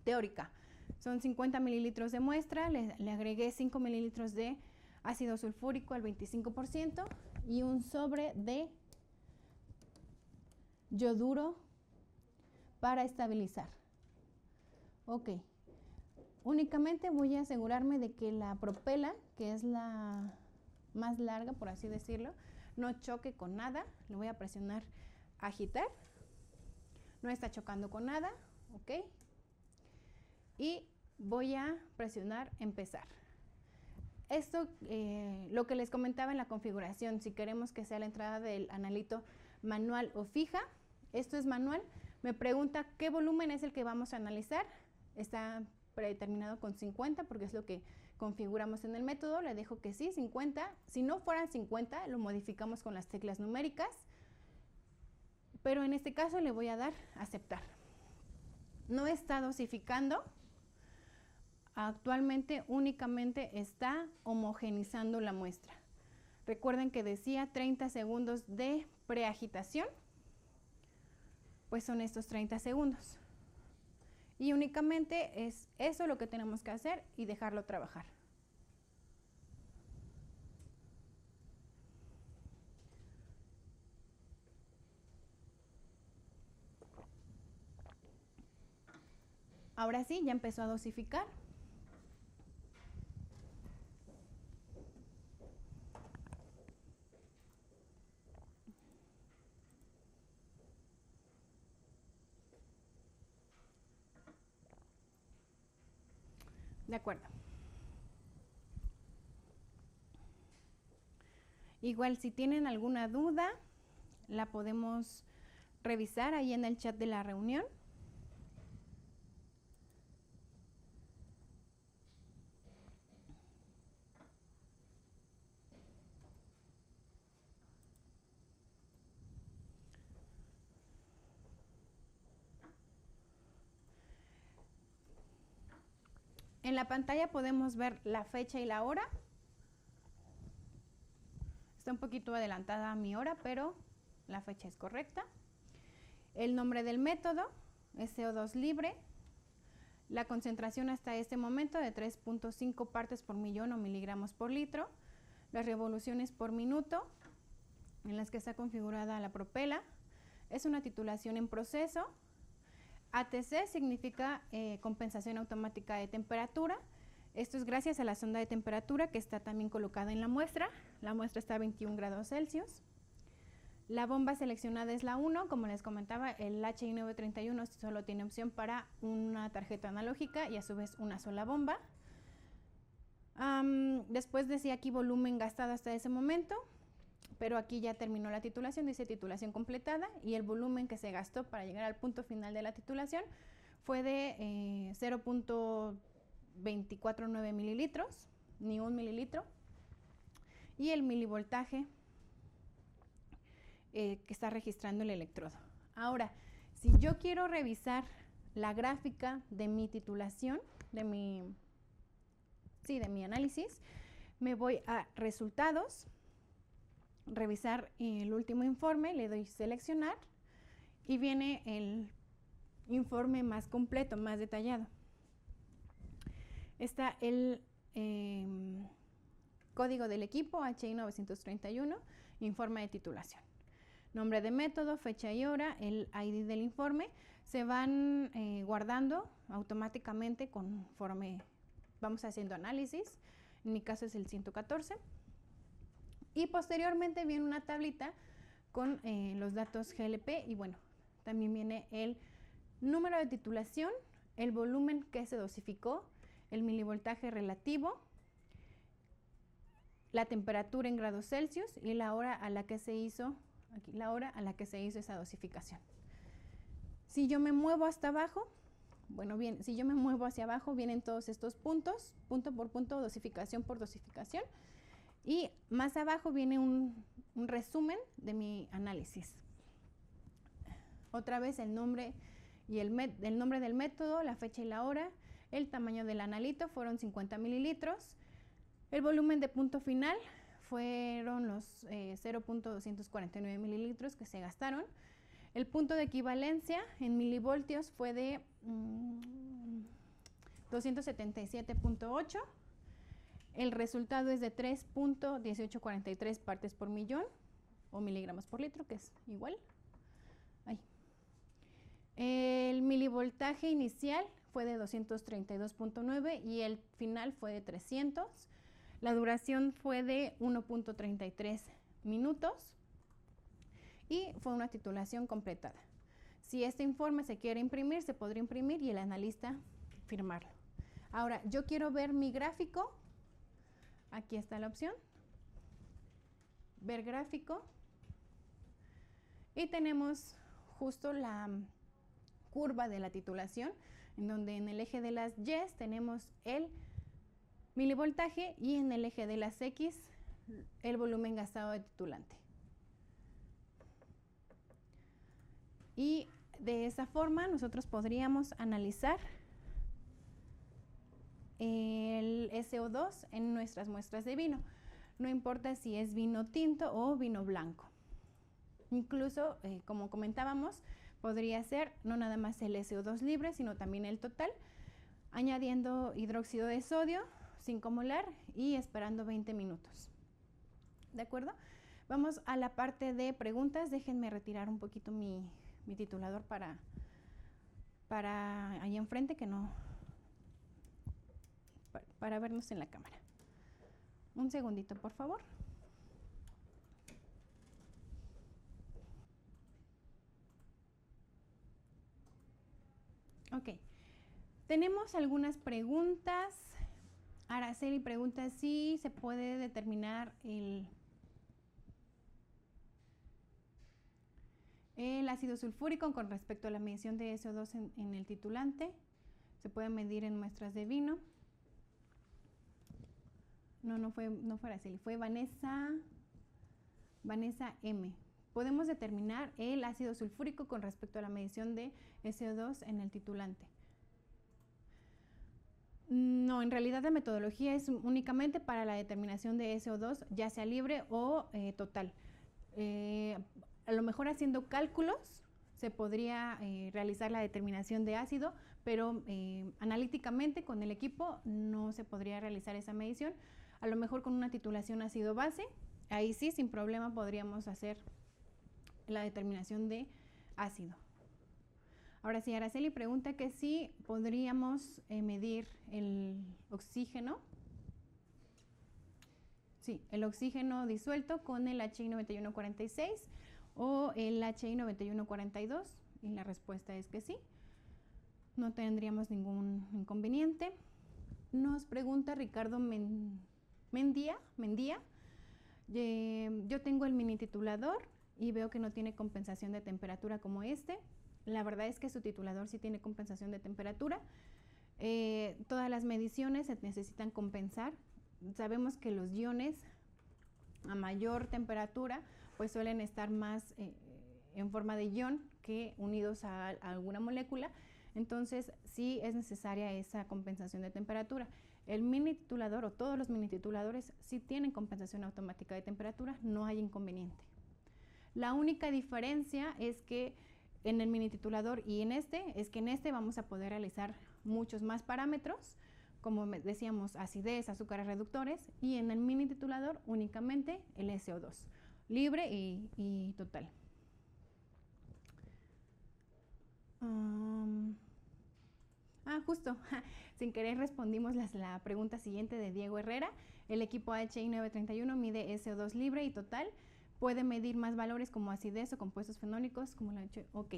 teórica. Son 50 mililitros de muestra, le agregué 5 mililitros de ácido sulfúrico al 25% y un sobre de yoduro para estabilizar. Ok, únicamente voy a asegurarme de que la propela, que es la más larga, por así decirlo, no choque con nada. Le voy a presionar agitar, no está chocando con nada, ok, y voy a presionar empezar. Esto, lo que les comentaba en la configuración, si queremos que sea la entrada del analito manual o fija, esto es manual. Me pregunta qué volumen es el que vamos a analizar. Está predeterminado con 50 porque es lo que configuramos en el método. Le dejo que sí, 50. Si no fueran 50, lo modificamos con las teclas numéricas. Pero en este caso le voy a dar aceptar. No está dosificando. Actualmente únicamente está homogenizando la muestra. Recuerden que decía 30 segundos de preagitación. Pues son estos 30 segundos. Y únicamente es eso lo que tenemos que hacer y dejarlo trabajar. Ahora sí, ya empezó a dosificar. De acuerdo. Igual si tienen alguna duda, la podemos revisar ahí en el chat de la reunión. En la pantalla podemos ver la fecha y la hora. Está un poquito adelantada mi hora, pero la fecha es correcta. El nombre del método es CO2 libre. La concentración hasta este momento de 3.5 partes por millón o miligramos por litro. Las revoluciones por minuto en las que está configurada la propela. Es una titulación en proceso. ATC significa compensación automática de temperatura. Esto es gracias a la sonda de temperatura que está también colocada en la muestra. La muestra está a 21 grados Celsius. La bomba seleccionada es la 1, como les comentaba, el HI931 solo tiene opción para una tarjeta analógica y a su vez una sola bomba. Después decía aquí volumen gastado hasta ese momento, pero aquí ya terminó la titulación, dice titulación completada y el volumen que se gastó para llegar al punto final de la titulación fue de 0.249 mililitros, ni 1 mililitro, y el milivoltaje que está registrando el electrodo. Ahora, si yo quiero revisar la gráfica de mi titulación, de mi análisis, me voy a resultados, revisar el último informe, le doy seleccionar y viene el informe más completo, más detallado. Está el código del equipo HI931, informe de titulación. Nombre de método, fecha y hora, el ID del informe, se van guardando automáticamente conforme vamos haciendo análisis. En mi caso es el 114. Y posteriormente viene una tablita con los datos GLP y bueno, también viene el número de titulación, el volumen que se dosificó, el milivoltaje relativo, la temperatura en grados Celsius y la hora a la que se hizo, aquí, la hora a la que se hizo esa dosificación. Si yo me muevo hasta abajo, bueno, bien, si yo me muevo hacia abajo, vienen todos estos puntos, punto por punto, dosificación por dosificación, y más abajo viene un resumen de mi análisis. Otra vez el nombre y el nombre del método, la fecha y la hora, el tamaño del analito fueron 50 mililitros, el volumen de punto final fueron los 0.249 mililitros que se gastaron, el punto de equivalencia en milivoltios fue de 277.8, el resultado es de 3.1843 partes por millón o miligramos por litro, que es igual. Ahí. El milivoltaje inicial fue de 232.9 y el final fue de 300. La duración fue de 1.33 minutos y fue una titulación completada. Si este informe se quiere imprimir, se podría imprimir y el analista firmarlo. Ahora, yo quiero ver mi gráfico. Aquí está la opción. Ver gráfico. Y tenemos justo la curva de la titulación, en donde en el eje de las Y tenemos el milivoltaje y en el eje de las X el volumen gastado de titulante. Y de esa forma nosotros podríamos analizar el SO2 en nuestras muestras de vino. No importa si es vino tinto o vino blanco. Incluso, como comentábamos, podría ser no nada más el SO2 libre, sino también el total, añadiendo hidróxido de sodio, 5 molar, y esperando 20 minutos. ¿De acuerdo? Vamos a la parte de preguntas. Déjenme retirar un poquito mi titulador para ahí enfrente, que no, para vernos en la cámara. Un segundito, por favor. Ok, tenemos algunas preguntas. Araceli pregunta si se puede determinar el ácido sulfúrico con respecto a la medición de SO2 en el titulante. Se puede medir en muestras de vino. No fue Araceli, fue Vanessa M. Podemos determinar el ácido sulfúrico con respecto a la medición de SO2 en el titulante. No, en realidad la metodología es únicamente para la determinación de SO2, ya sea libre o total. A lo mejor haciendo cálculos se podría realizar la determinación de ácido, pero analíticamente con el equipo no se podría realizar esa medición. A lo mejor con una titulación ácido-base, ahí sí, sin problema podríamos hacer la determinación de ácido. Ahora sí, Araceli pregunta que si podríamos medir el oxígeno. Sí, el oxígeno disuelto con el HI 9146 o el HI 9142, y la respuesta es que sí. No tendríamos ningún inconveniente. Nos pregunta Ricardo Mendía. Yo tengo el mini titulador y veo que no tiene compensación de temperatura como este. La verdad es que su titulador sí tiene compensación de temperatura. Todas las mediciones se necesitan compensar. Sabemos que los iones a mayor temperatura pues suelen estar más en forma de ion que unidos a alguna molécula. Entonces sí es necesaria esa compensación de temperatura. El mini titulador o todos los mini tituladores sí tienen compensación automática de temperatura, no hay inconveniente. La única diferencia es que en el mini titulador y en este vamos a poder realizar muchos más parámetros, como decíamos, acidez, azúcares reductores, y en el mini titulador únicamente el SO2, libre y total. Justo, sin querer respondimos la pregunta siguiente de Diego Herrera. El equipo HI 931 mide SO2 libre y total. Puede medir más valores como acidez o compuestos fenólicos, como la ok.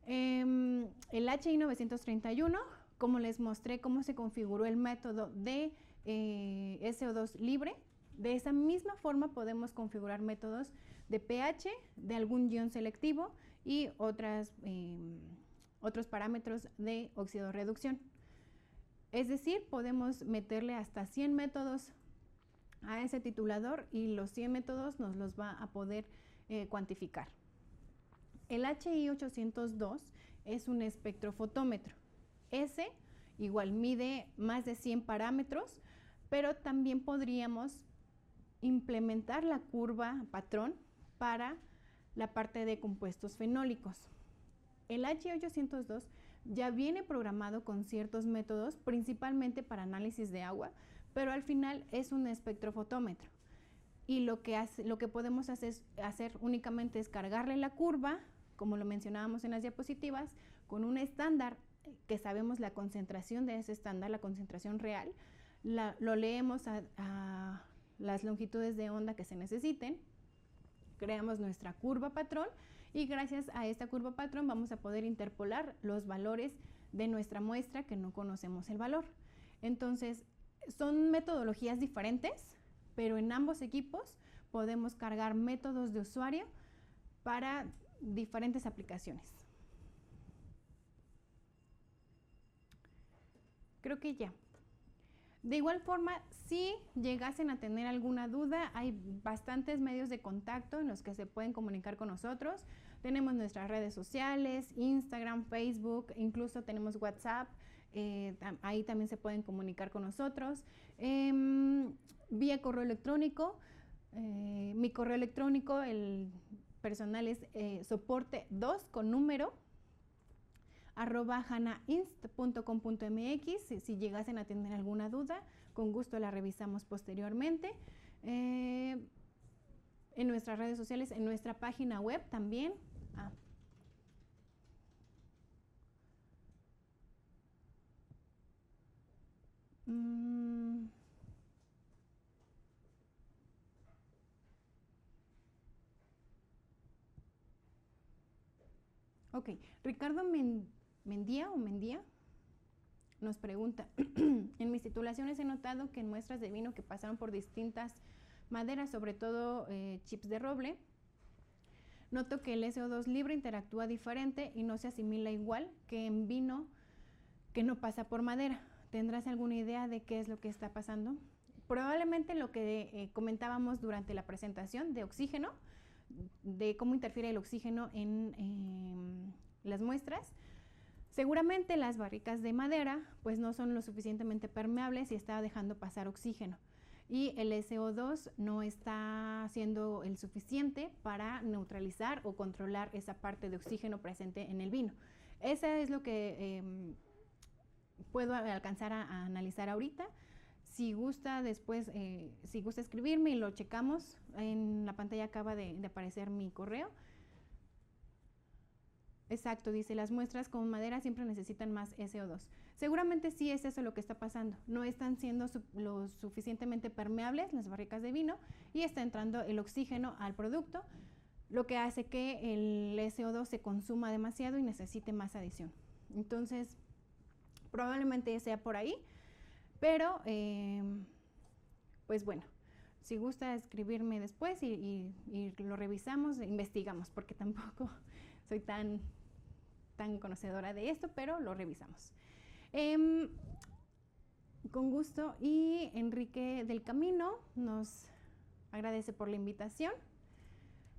El HI 931, como les mostré cómo se configuró el método de SO2 libre, de esa misma forma podemos configurar métodos de pH, de algún ion selectivo y otros parámetros de oxidorreducción. Es decir, podemos meterle hasta 100 métodos a ese titulador y los 100 métodos nos los va a poder cuantificar. El HI 802 es un espectrofotómetro. Ese igual mide más de 100 parámetros, pero también podríamos implementar la curva patrón para la parte de compuestos fenólicos. El HI 802 ya viene programado con ciertos métodos, principalmente para análisis de agua, pero al final es un espectrofotómetro. Y lo que podemos hacer únicamente es cargarle la curva, como lo mencionábamos en las diapositivas, con un estándar que sabemos la concentración de ese estándar, la concentración real, lo leemos a las longitudes de onda que se necesiten, creamos nuestra curva patrón y gracias a esta curva patrón vamos a poder interpolar los valores de nuestra muestra que no conocemos el valor. Entonces, son metodologías diferentes, pero en ambos equipos podemos cargar métodos de usuario para diferentes aplicaciones. Creo que ya. De igual forma, si llegasen a tener alguna duda, hay bastantes medios de contacto en los que se pueden comunicar con nosotros. Tenemos nuestras redes sociales, Instagram, Facebook, incluso tenemos WhatsApp. Ahí también se pueden comunicar con nosotros. Vía correo electrónico. Mi correo electrónico, el personal es soporte2 con número @hanainst.com.mx. Si llegasen a tener alguna duda, con gusto la revisamos posteriormente. En nuestras redes sociales, en nuestra página web también. Ok, Ricardo Mendía nos pregunta, en mis titulaciones he notado que en muestras de vino que pasaron por distintas maderas, sobre todo chips de roble, noto que el SO2 libre interactúa diferente y no se asimila igual que en vino que no pasa por madera. ¿Tendrás alguna idea de qué es lo que está pasando? Probablemente lo que comentábamos durante la presentación de oxígeno, de cómo interfiere el oxígeno en las muestras. Seguramente las barricas de madera pues no son lo suficientemente permeables y está dejando pasar oxígeno. Y el SO2 no está siendo el suficiente para neutralizar o controlar esa parte de oxígeno presente en el vino. Eso es lo que puedo alcanzar a analizar ahorita. Si gusta después, si gusta escribirme y lo checamos, en la pantalla acaba de aparecer mi correo. Exacto, dice, las muestras con madera siempre necesitan más SO2. Seguramente sí es eso lo que está pasando. No están siendo lo suficientemente permeables las barricas de vino y está entrando el oxígeno al producto, lo que hace que el SO2 se consuma demasiado y necesite más adición. Entonces, probablemente sea por ahí, pero pues bueno, si gusta escribirme después y lo revisamos, investigamos, porque tampoco soy tan conocedora de esto, pero lo revisamos. Con gusto. Y Enrique del Camino nos agradece por la invitación.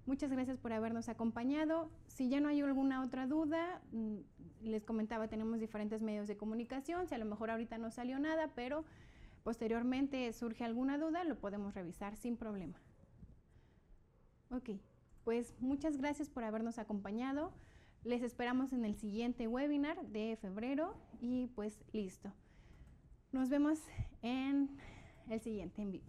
Muchas gracias por habernos acompañado. Si ya no hay alguna otra duda, les comentaba, tenemos diferentes medios de comunicación. Si a lo mejor ahorita no salió nada, pero posteriormente surge alguna duda, lo podemos revisar sin problema. Ok, pues muchas gracias por habernos acompañado. Les esperamos en el siguiente webinar de febrero y pues listo. Nos vemos en el siguiente en vivo.